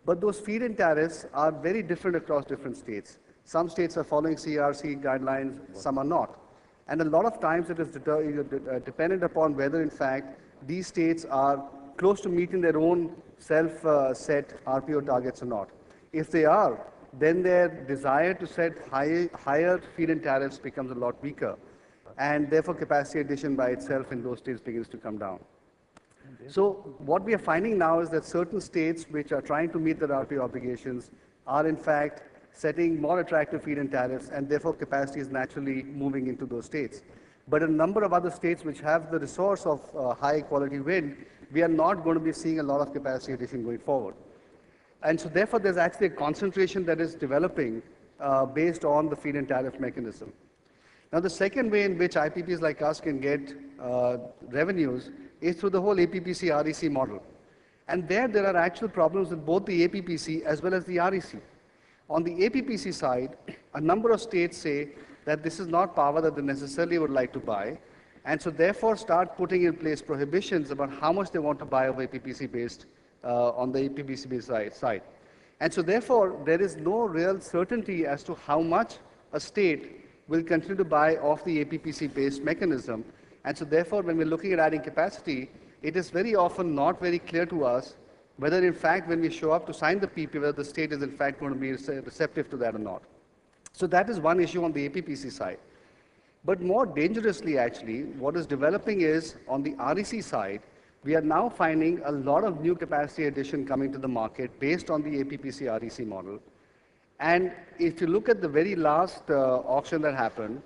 but those feed-in tariffs are very different across different states. Some states are following CRC guidelines, some are not. And a lot of times it is dependent upon whether, in fact, these states are close to meeting their own self-set RPO targets or not. If they are, then their desire to set higher feed-in tariffs becomes a lot weaker. And therefore, capacity addition by itself in those states begins to come down. So what we are finding now is that certain states which are trying to meet their RPO obligations are, in fact, setting more attractive feed-in tariffs, and therefore capacity is naturally moving into those states. But a number of other states which have the resource of high-quality wind, we are not going to be seeing a lot of capacity addition going forward. And so therefore, there's actually a concentration that is developing based on the feed-in tariff mechanism. Now, the second way in which IPPs like us can get revenues is through the whole APPC REC model. And there are actual problems with both the APPC as well as the REC. On the APPC side, a number of states say that this is not power that they necessarily would like to buy, and so therefore start putting in place prohibitions about how much they want to buy of APPC based on the APPC based side. And so therefore, there is no real certainty as to how much a state will continue to buy off the APPC based mechanism. And so therefore, when we're looking at adding capacity, it is very often not very clear to us whether in fact when we show up to sign the PP, whether the state is in fact going to be receptive to that or not. So that is one issue on the APPC side. But more dangerously actually, what is developing is on the REC side, we are now finding a lot of new capacity addition coming to the market based on the APPC REC model. And if you look at the very last auction that happened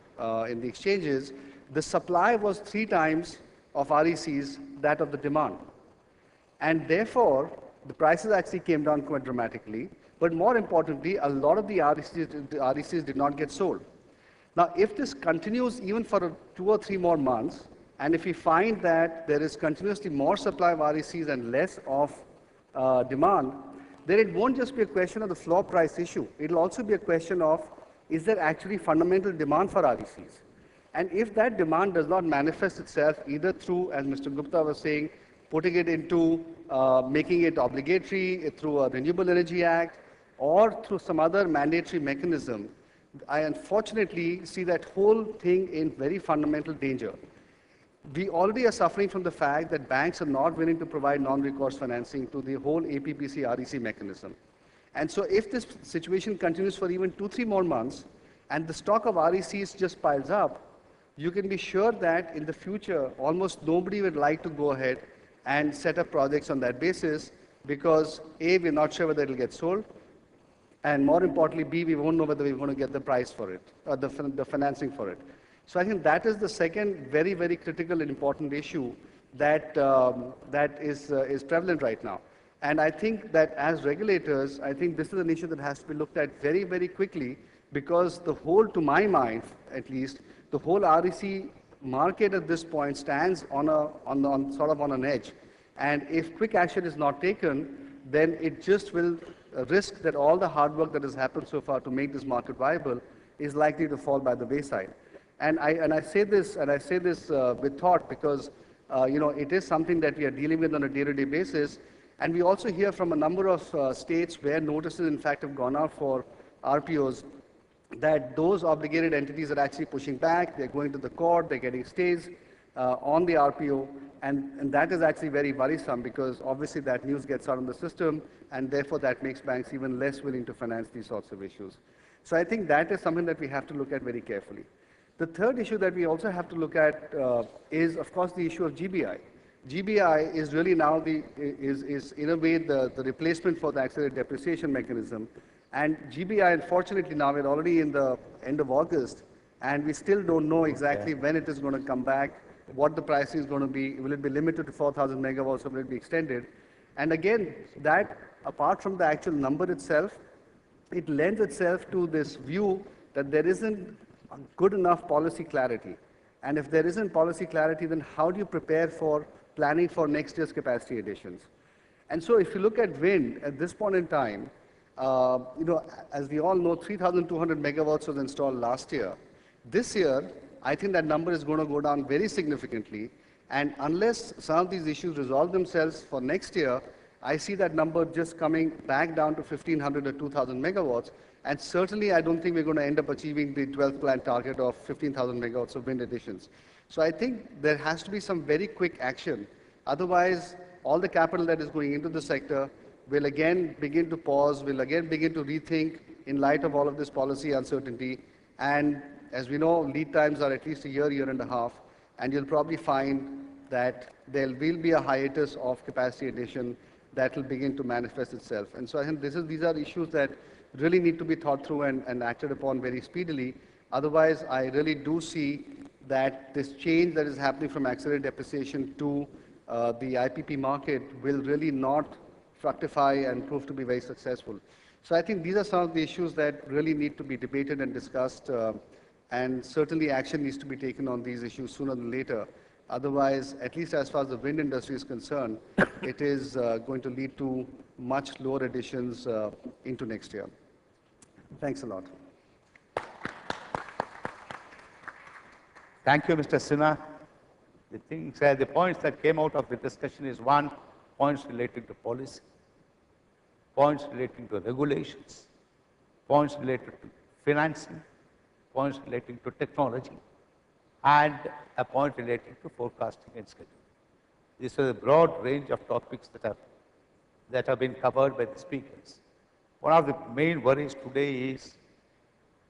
in the exchanges, the supply was 3 times of RECs that of the demand. And therefore, the prices actually came down quite dramatically. But more importantly, a lot of the RECs did not get sold. Now, if this continues even for 2 or 3 more months, and if we find that there is continuously more supply of RECs and less of demand, then it won't just be a question of the floor price issue. It'll also be a question of, is there actually fundamental demand for RECs? And if that demand does not manifest itself either through, as Mr. Gupta was saying, putting it into making it obligatory through a Renewable Energy Act or through some other mandatory mechanism, I unfortunately see that whole thing in very fundamental danger. We already are suffering from the fact that banks are not willing to provide non-recourse financing to the whole APPC REC mechanism. And so if this situation continues for even 2-3 more months and the stock of RECs just piles up, you can be sure that in the future, almost nobody would like to go ahead and set up projects on that basis because A, we're not sure whether it'll get sold, and more importantly, B, we won't know whether we're going to get the price for it, or the financing for it. So I think that is the second very, very critical and important issue that, that is prevalent right now. And I think that as regulators, I think this is an issue that has to be looked at very, very quickly because the whole, to my mind at least, the whole REC market at this point stands on sort of on an edge. And if quick action is not taken, then it just will risk that all the hard work that has happened so far to make this market viable is likely to fall by the wayside. And I say this with thought because you know, it is something that we are dealing with on a day-to-day basis. And we also hear from a number of states where notices in fact have gone out for RPOs that those obligated entities are actually pushing back, they're going to the court, they're getting stays on the RPO, and that is actually very worrisome because obviously that news gets out in the system and therefore that makes banks even less willing to finance these sorts of issues. So I think that is something that we have to look at very carefully. The third issue that we also have to look at is of course the issue of GBI. GBI is really now is in a way the replacement for the accelerated depreciation mechanism. And GBI, unfortunately, now we're already in the end of August, and we still don't know exactly when it is going to come back, what the pricing is going to be. Will it be limited to 4,000 megawatts or will it be extended? And again, that, apart from the actual number itself, it lends itself to this view that there isn't good enough policy clarity. And if there isn't policy clarity, then how do you prepare for planning for next year's capacity additions? And so if you look at wind at this point in time, you know, as we all know, 3,200 megawatts was installed last year. This year, I think that number is going to go down very significantly. And unless some of these issues resolve themselves for next year, I see that number just coming back down to 1,500 or 2,000 megawatts. And certainly, I don't think we're going to end up achieving the 12th plan target of 15,000 megawatts of wind additions. So I think there has to be some very quick action. Otherwise, all the capital that is going into the sector will again begin to pause, will again begin to rethink in light of all of this policy uncertainty. And as we know, lead times are at least a year, year and a half, and you'll probably find that there will be a hiatus of capacity addition that will begin to manifest itself. And so I think these are issues that really need to be thought through and acted upon very speedily. Otherwise, I really do see that this change that is happening from accelerated depreciation to the IPP market will really not fructify and prove to be very successful. So I think these are some of the issues that really need to be debated and discussed, and certainly action needs to be taken on these issues sooner than later. Otherwise, at least as far as the wind industry is concerned, it is going to lead to much lower additions into next year. Thanks a lot. Thank you, Mr. Sinha. The points that came out of the discussion is one, points relating to policy, points relating to regulations, points related to financing, points relating to technology, and a point relating to forecasting and scheduling. This is a broad range of topics that have been covered by the speakers. One of the main worries today is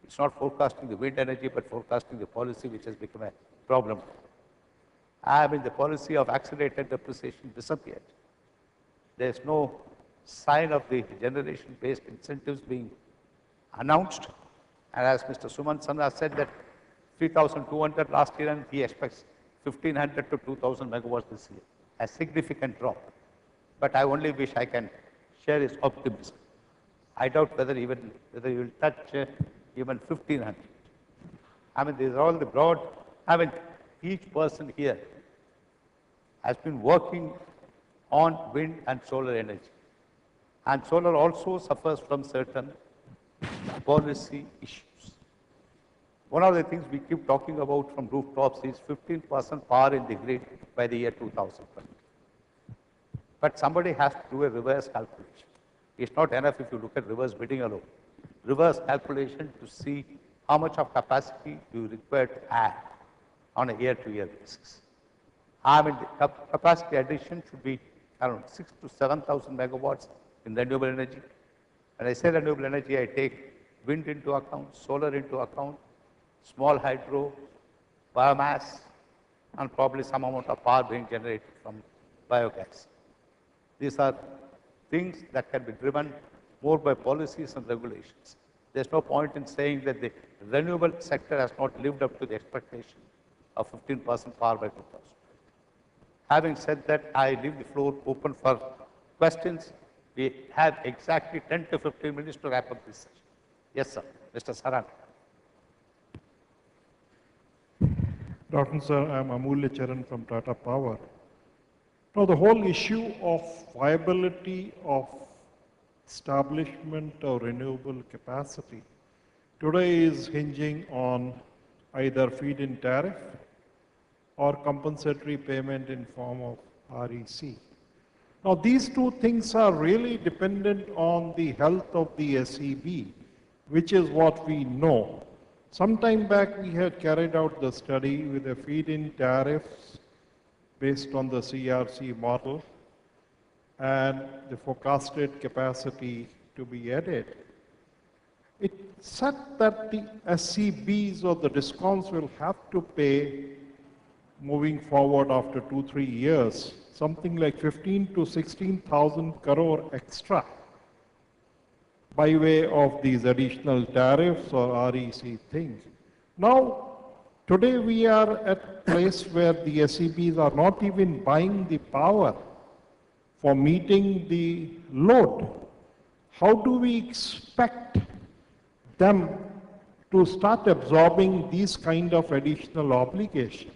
it's not forecasting the wind energy, but forecasting the policy, which has become a problem. I mean, the policy of accelerated depreciation disappeared. There's no sign of the generation-based incentives being announced. And as Mr. Sumant Sinha said that 3,200 last year, and he expects 1,500 to 2,000 megawatts this year, a significant drop. But I only wish I can share his optimism. I doubt whether you will touch even 1,500. I mean, these are all the broad, I mean, each person here has been working on wind and solar energy. And solar also suffers from certain policy issues. One of the things we keep talking about from rooftops is 15% power in the grid by the year 2020. But somebody has to do a reverse calculation. It's not enough if you look at reverse bidding alone. Reverse calculation to see how much of capacity you require to add on a year-to-year basis. I mean, the capacity addition should be around 6,000 to 7,000 megawatts in renewable energy. When I say renewable energy, I take wind into account, solar into account, small hydro, biomass, and probably some amount of power being generated from biogas. These are things that can be driven more by policies and regulations. There's no point in saying that the renewable sector has not lived up to the expectation of 15% power by 2000. Having said that, I leave the floor open for questions. We have exactly 10 to 15 minutes to wrap up this session. Yes, sir. Mr. Saran. Good afternoon, sir. I'm Amulya Charan from Tata Power. Now, the whole issue of viability of establishment of renewable capacity today is hinging on either feed-in tariff or compensatory payment in form of REC. Now, these two things are really dependent on the health of the SEB, which is what we know. Some time back, we had carried out the study with the feed-in tariffs based on the CRC model and the forecasted capacity to be added. It said that the SEBs or the DISCOMs will have to pay, moving forward after 2-3 years, something like 15 to 16,000 crore extra by way of these additional tariffs or REC things. Now, today we are at a place where the SEBs are not even buying the power for meeting the load. How do we expect them to start absorbing these kind of additional obligations?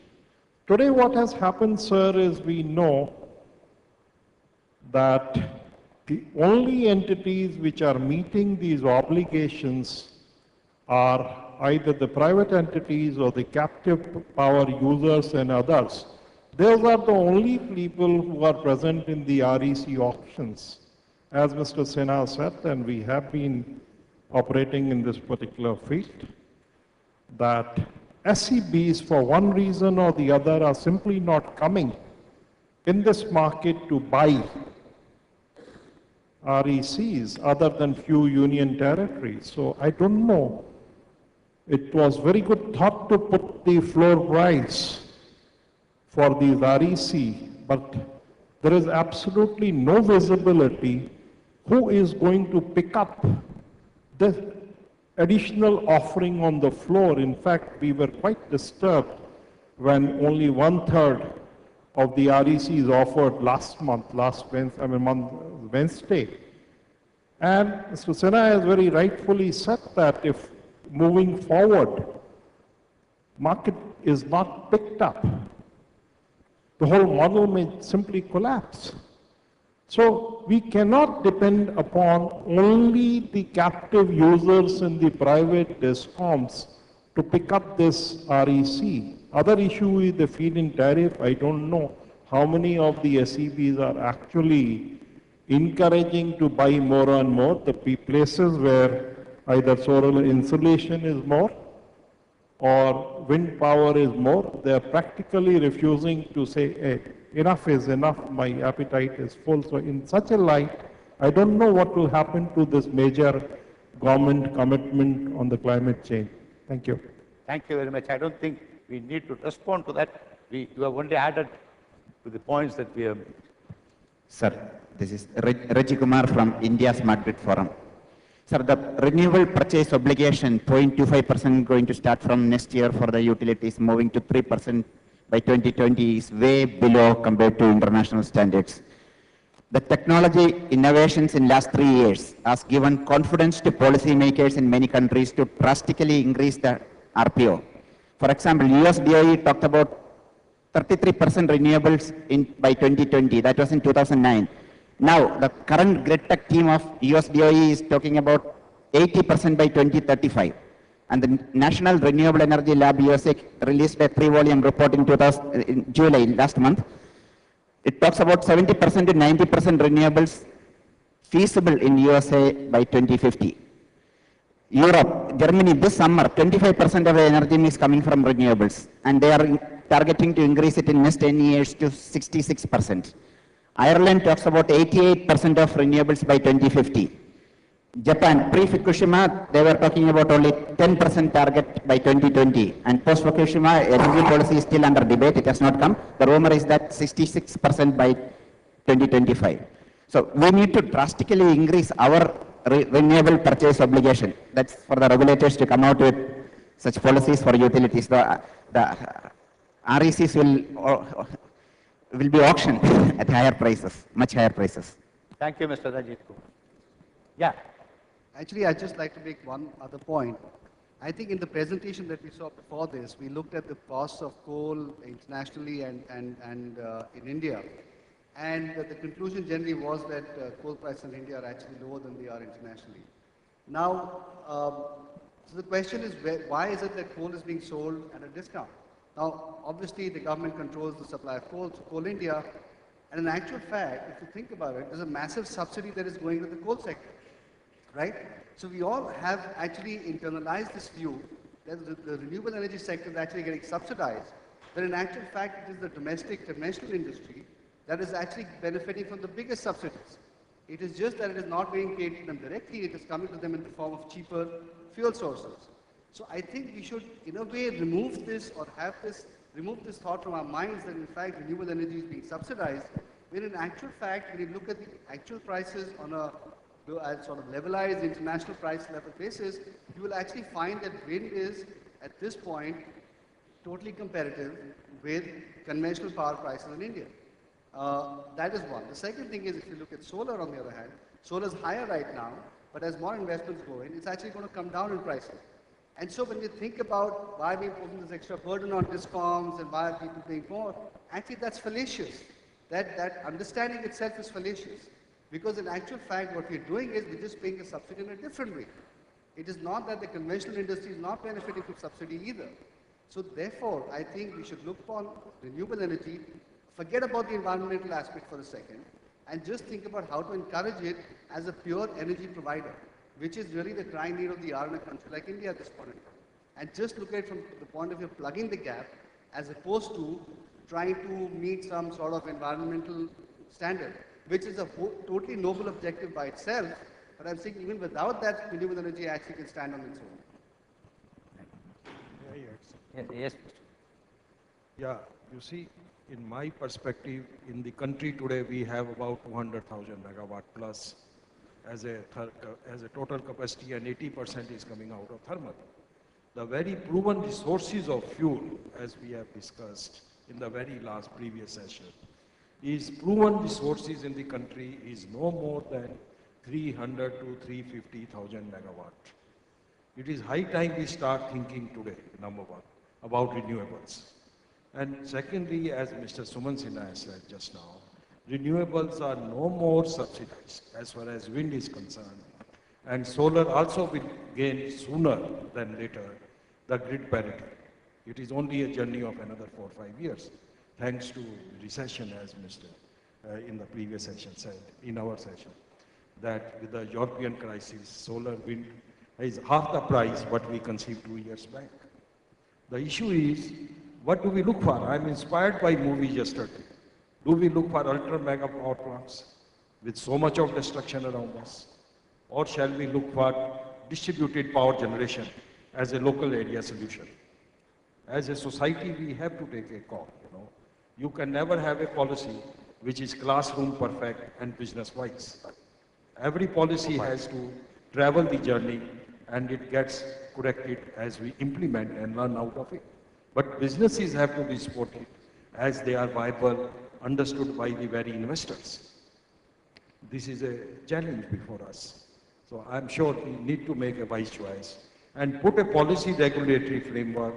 Today what has happened, sir, is we know that the only entities which are meeting these obligations are either the private entities or the captive power users and others. Those are the only people who are present in the REC auctions. As Mr. Sinha said, and we have been operating in this particular field, that SEBs, for one reason or the other, are simply not coming in this market to buy RECs other than few union territories. So I don't know. It was very good thought to put the floor price for these REC, but there is absolutely no visibility who is going to pick up the additional offering on the floor. In fact, we were quite disturbed when only 1/3 of the RECs offered last Wednesday. And Mr. Sinha has very rightfully said that if moving forward, market is not picked up, the whole model may simply collapse. So we cannot depend upon only the captive users in the private discoms to pick up this REC. Other issue is the feed-in tariff. I don't know how many of the SEBs are actually encouraging to buy more and more. The places where either solar insulation is more or wind power is more, they are practically refusing to say, hey, enough is enough, my appetite is full. So in such a light, I don't know what will happen to this major government commitment on the climate change. Thank you. Thank you very much. I don't think we need to respond to that. You have only added to the points that we have. Sir, this is Raji Kumar from India Smart Grid Forum. Sir, the renewable purchase obligation, 0.25% going to start from next year for the utilities, moving to 3% by 2020 is way below compared to international standards. The technology innovations in last 3 years has given confidence to policymakers in many countries to drastically increase the RPO. For example, US DOE talked about 33% renewables by 2020. That was in 2009. Now, the current grid tech team of US DOE is talking about 80% by 2035. And the National Renewable Energy Lab USA released a 3-volume report in July last month. It talks about 70% to 90% renewables feasible in USA by 2050. Europe, Germany, this summer, 25% of the energy mix coming from renewables, and they are targeting to increase it in next 10 years to 66%. Ireland talks about 88% of renewables by 2050. Japan, pre-Fukushima, they were talking about only 10% target by 2020. And post-Fukushima, energy policy is still under debate. It has not come. The rumor is that 66% by 2025. So we need to drastically increase our renewable purchase obligation. That's for the regulators to come out with such policies for utilities. The RECs will be auctioned at higher prices, much higher prices. Thank you, Mr. Rajit. Yeah. Actually, I'd just like to make one other point. I think in the presentation that we saw before this, we looked at the costs of coal internationally and in India. And the conclusion generally was that coal prices in India are actually lower than they are internationally. Now, so the question is, why is it that coal is being sold at a discount? Now, obviously, the government controls the supply of coal to Coal India. And in actual fact, if you think about it, there's a massive subsidy that is going to the coal sector, right? So we all have actually internalized this view that the renewable energy sector is actually getting subsidized, but in actual fact, it is the domestic conventional industry that is actually benefiting from the biggest subsidies. It is just that it is not being paid to them directly, it is coming to them in the form of cheaper fuel sources. So I think we should, in a way, remove this thought from our minds that in fact renewable energy is being subsidized, when in actual fact, when you look at the actual prices on a sort of levelized international price level basis, you will actually find that wind is, at this point, totally competitive with conventional power prices in India. That is one. The second thing is, if you look at solar on the other hand, solar is higher right now, but as more investments go in, it's actually going to come down in prices. And so when you think about why we're putting this extra burden on discoms and why are people paying more, actually that's fallacious. That understanding itself is fallacious. Because in actual fact, what we're doing is we're just paying a subsidy in a different way. It is not that the conventional industry is not benefiting from subsidy either. So therefore, I think we should look upon renewable energy, forget about the environmental aspect for a second, and just think about how to encourage it as a pure energy provider, which is really the crying need of the hour in a country like India at this point in time. And just look at it from the point of view of plugging the gap, as opposed to trying to meet some sort of environmental standard, which is a totally noble objective by itself, but I'm saying even without that, renewable energy actually can stand on its own. Yes. Yeah, you see, in my perspective, in the country today, we have about 200,000 megawatt plus as a total capacity, and 80% is coming out of thermal. The very proven resources of fuel, as we have discussed in the very last previous session, is proven resources in the country is no more than 300 to 350,000 megawatt. It is high time we start thinking today, number one, about renewables. And secondly, as Mr. Suman Sinha said just now, renewables are no more subsidized as far as wind is concerned. And solar also will gain sooner than later the grid parity. It is only a journey of another 4 or 5 years, thanks to recession, as Mr. In the previous session said, in our session, that with the European crisis, solar wind is half the price what we conceived 2 years back. The issue is, what do we look for? I'm inspired by movie yesterday. Do we look for ultra mega power plants with so much of destruction around us? Or shall we look for distributed power generation as a local area solution? As a society, we have to take a call, you know. You can never have a policy which is classroom perfect and business wise. Every policy has to travel the journey and it gets corrected as we implement and learn out of it. But businesses have to be supported as they are viable, understood by the very investors. This is a challenge before us. So I'm sure we need to make a wise choice and put a policy regulatory framework.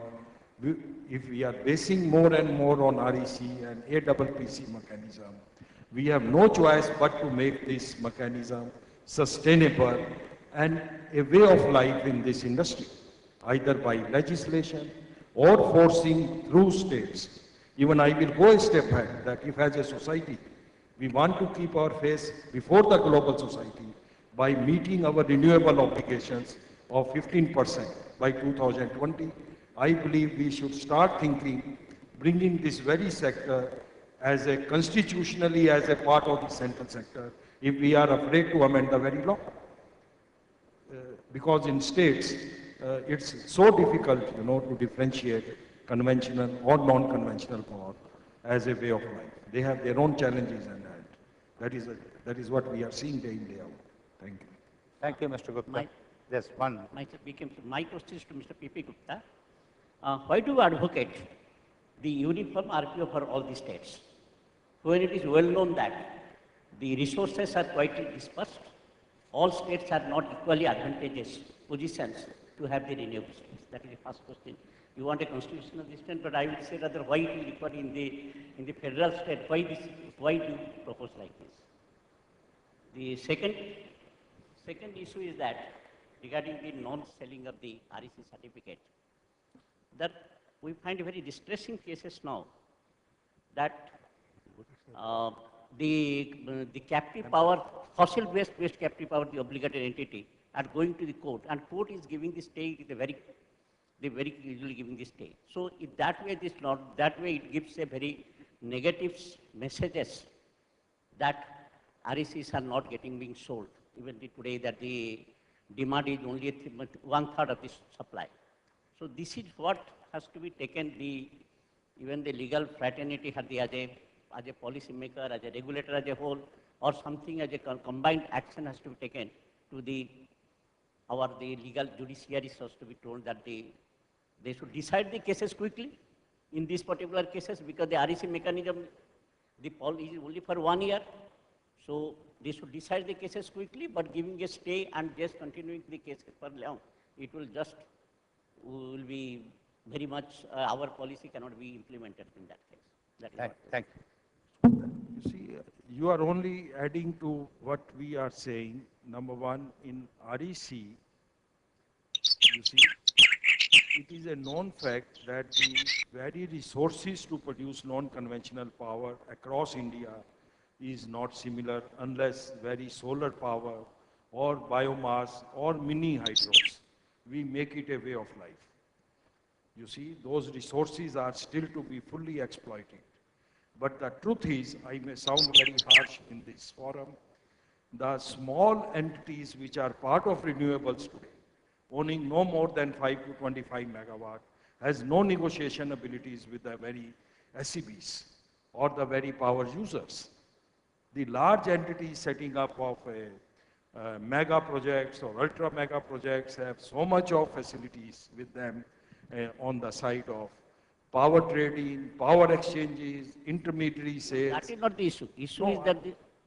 If we are basing more and more on REC and APPC mechanism, we have no choice but to make this mechanism sustainable and a way of life in this industry, either by legislation or forcing through states. Even I will go a step ahead that if as a society, we want to keep our face before the global society by meeting our renewable obligations of 15% by 2020, I believe we should start thinking, bringing this very sector as a constitutionally as a part of the central sector if we are afraid to amend the very law. Because in states, it's so difficult, you know, to differentiate conventional or non-conventional power as a way of life. They have their own challenges and that is what we are seeing day in, day out. Thank you. Thank you, Mr. Gupta. There's one. My question is to Mr. P.P. Gupta. Why do you advocate the uniform RPO for all the states, when it is well known that the resources are quite dispersed? All states are not equally advantageous positions to have the renewable states. That is the first question. You want a constitutional system, but I will say rather why do you refer in the federal state? Why do you propose like this? The second issue is that regarding the non-selling of the REC certificate, that we find very distressing cases now that the captive power, fossil-based captive power, the obligated entity, are going to the court, and court is giving the stay. They very usually giving the stay. So if that way, it gives a very negative messages that RECs are not being sold. Even today, that the demand is only 1/3 of the supply. So this is what has to be taken. Even the legal fraternity as a policy maker, as a regulator as a whole, or something as a combined action has to be taken to the legal judiciary has to be told that they should decide the cases quickly in these particular cases, because the REC mechanism, the policy is only for 1 year. So they should decide the cases quickly, but giving a stay and just continuing the cases for long, it will be very much, our policy cannot be implemented in that case. Thank you. You see, you are only adding to what we are saying. Number one, in REC, you see, it is a known fact that the very resources to produce non-conventional power across India is not similar unless very solar power or biomass or mini hydros. We make it a way of life. You see, those resources are still to be fully exploited. But the truth is, I may sound very harsh in this forum, the small entities which are part of renewables today, owning no more than 5 to 25 megawatt, has no negotiation abilities with the very SEBs or the very power users. The large entities setting up of mega projects or ultra mega projects have so much of facilities with them on the side of power trading, power exchanges, intermediary sales. That is not the issue. Issue is that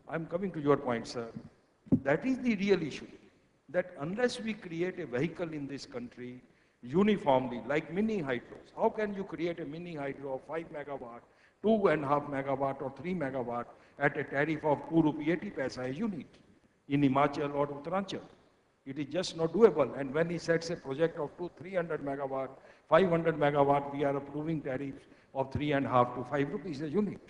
I'm coming to your point, sir. That is the real issue. That unless we create a vehicle in this country uniformly, like mini hydros, how can you create a mini hydro of 5 megawatt 2.5 megawatt or 3 megawatt at a tariff of 2 rupee 80 paisa a unit in Himachal or Uttaranchal. It is just not doable. And when he sets a project of 300 megawatt, 500 megawatt, we are approving tariffs of 3.5 to 5 rupees a unit.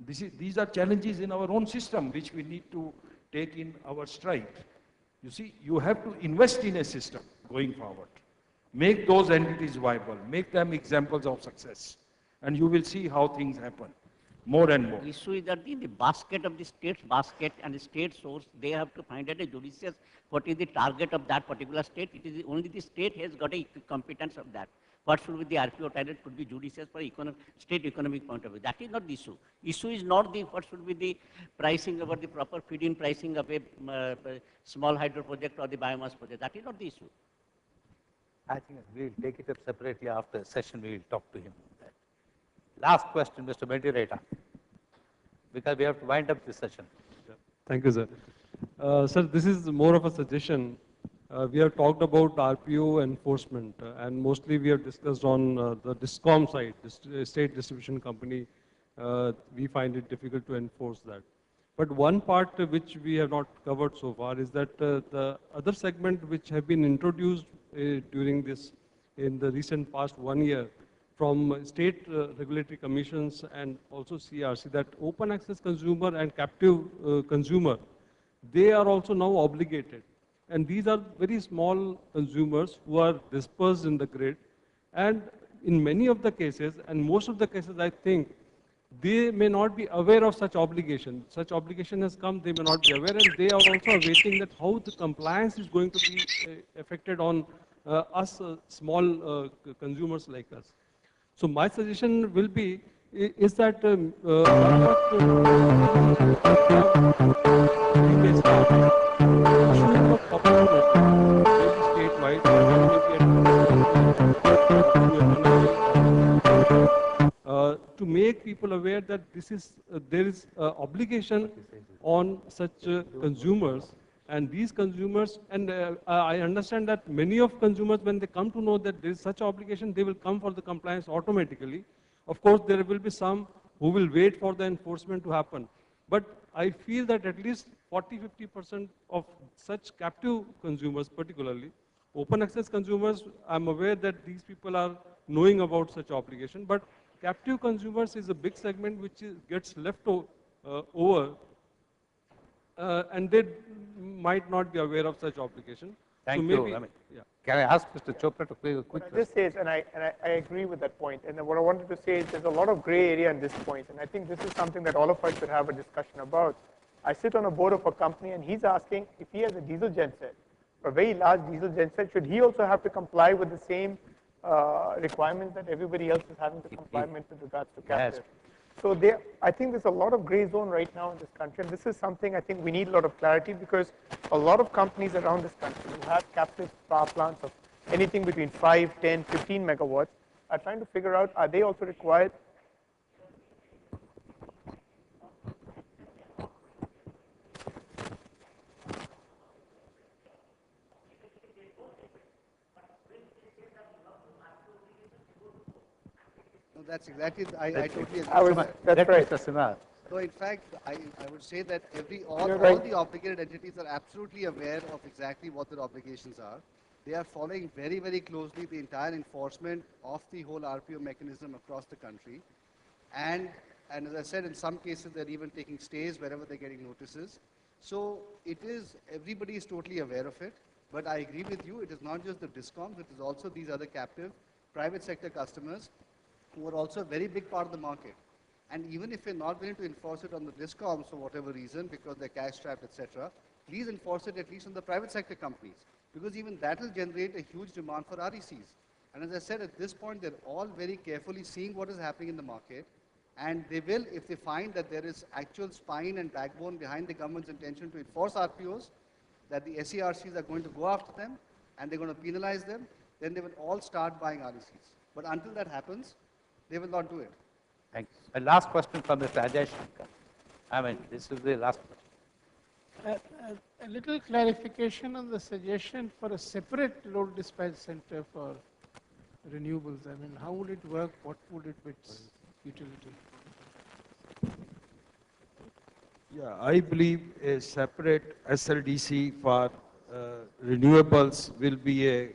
These are challenges in our own system which we need to take in our stride. You see, you have to invest in a system going forward. Make those entities viable, make them examples of success, and you will see how things happen more and more. The issue is that the basket of the state's basket and the state source, they have to find out a judicious what is the target of that particular state. It is only the state has got a competence of that. What should be the RPO tariff should be judicious for state economic point of view. That is not the issue. Issue is not the what should be the pricing over the proper feed-in pricing of a small hydro project or the biomass project. That is not the issue. I think we'll take it up separately after the session. We will talk to him on that. Last question, Mr. Mentireta, because we have to wind up this session. Thank you, sir. Sir, this is more of a suggestion. We have talked about RPO enforcement, and mostly we have discussed on the DISCOM side, the state distribution company. We find it difficult to enforce that. But one part which we have not covered so far is that the other segment which have been introduced during this, in the recent past 1 year, from state regulatory commissions and also CRC, that open access consumer and captive consumer, they are also now obligated. And these are very small consumers who are dispersed in the grid. And in many of the cases, and most of the cases, I think, they may not be aware of such obligation. Such obligation has come, they may not be aware, and they are also awaiting that how the compliance is going to be affected on us small consumers like us. So my suggestion will be, is that we may start issuing a public notice, maybe statewide, to make people aware that this is there is obligation on such consumers, and these consumers, and I understand that many of consumers, when they come to know that there is such obligation, they will come for the compliance automatically. Of course, there will be some who will wait for the enforcement to happen. But I feel that at least 40–50% of such captive consumers, particularly open access consumers, I'm aware that these people are knowing about such obligation. But captive consumers is a big segment which gets left over, and they might not be aware of such obligation. Thank so you. maybe, I mean, yeah. Can I ask Mr. Chopra to make a quick What I just say is, and I agree with that point, and what I wanted to say is there's a lot of gray area in this point, and I think this is something that all of us should have a discussion about. I sit on a board of a company, and he's asking if he has a diesel genset, a very large diesel genset, should he also have to comply with the same requirements that everybody else is having to comply with regards to captive? So I think there's a lot of gray zone right now in this country, and this is something I think we need a lot of clarity, because a lot of companies around this country who have captive power plants of anything between 5, 10, 15 megawatts are trying to figure out, are they also required? No, that's exactly, I totally agree. That's right. So in fact, I would say that all the obligated entities are absolutely aware of exactly what their obligations are. They are following very, very closely the entire enforcement of the whole RPO mechanism across the country. And as I said, in some cases, they're even taking stays wherever they're getting notices. So everybody is totally aware of it. But I agree with you, it is not just the DISCOMs, it is also these other captive private sector customers who are also a very big part of the market. And even if you're not willing to enforce it on the DISCOMs for whatever reason, because they're cash strapped, etc., please enforce it at least on the private sector companies, because even that will generate a huge demand for RECs. And as I said, at this point, they're all very carefully seeing what is happening in the market, and they will, if they find that there is actual spine and backbone behind the government's intention to enforce RPOs, that the SERCs are going to go after them, and they're going to penalize them, then they will all start buying RECs. But until that happens, they will not do it. Thanks. A last question from Mr. Ajay Shankar. I mean, this is the last question. A little clarification on the suggestion for a separate load dispatch center for renewables. I mean, how would it work? What would it be its utility? Yeah, I believe a separate SLDC for renewables will be a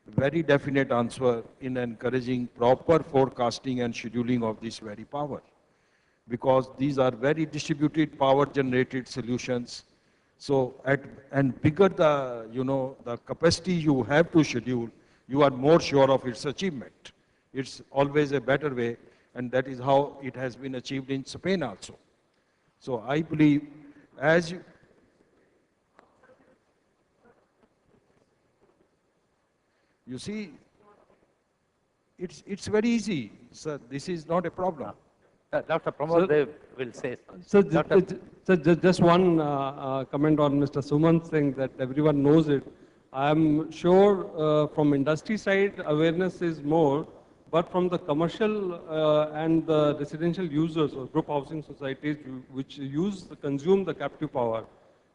very definite answer in encouraging proper forecasting and scheduling of this very power. Because these are very distributed power generated solutions. So and bigger the, the capacity you have to schedule, you are more sure of its achievement. It's always a better way, and that is how it has been achieved in Spain also. So I believe as you see, it's very easy, sir. This is not a problem. Dr. Pramod Dev will say. So, Dr. just one comment on Mr. Suman's thing that everyone knows it. I'm sure from industry side, awareness is more, but from the commercial and the residential users or group housing societies which consume the captive power,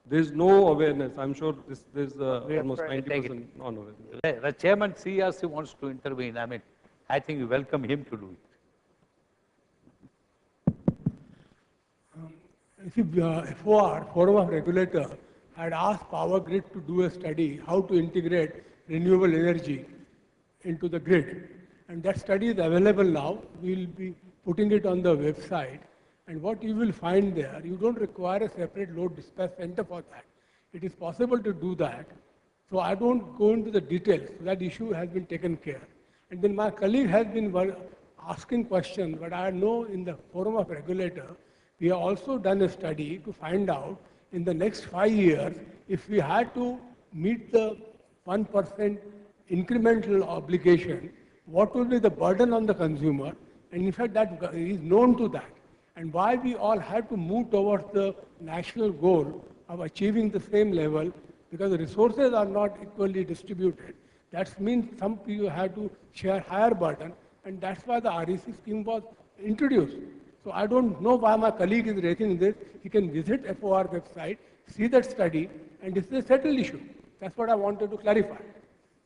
there's no awareness. I'm sure there's almost 90% non-awareness. The chairman CRC wants to intervene. I mean, I think we welcome him to do it. FOR, Forum of Regulator, had asked Power Grid to do a study how to integrate renewable energy into the grid. And that study is available now. We'll be putting it on the website. And what you will find there, you don't require a separate load dispatch center for that. It is possible to do that. So I don't go into the details. That issue has been taken care. And then my colleague has been asking questions, but I know in the Forum of Regulator, we have also done a study to find out in the next 5 years, if we had to meet the 1% incremental obligation, what will be the burden on the consumer? And in fact, that is known to that. And why we all have to move towards the national goal of achieving the same level, because the resources are not equally distributed. That means some people have to share higher burden, and that's why the REC scheme was introduced. So I don't know why my colleague is raising this. He can visit FOR website, see that study, and this is a settled issue. That's what I wanted to clarify.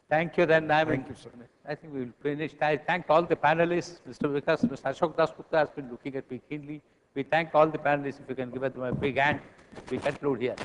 Thank you. Then I think we will finish. I thank all the panelists. Mr. Vikas, Mr. Ashok Dasgupta has been looking at me keenly. We thank all the panelists. If you can give them a big hand, we conclude here.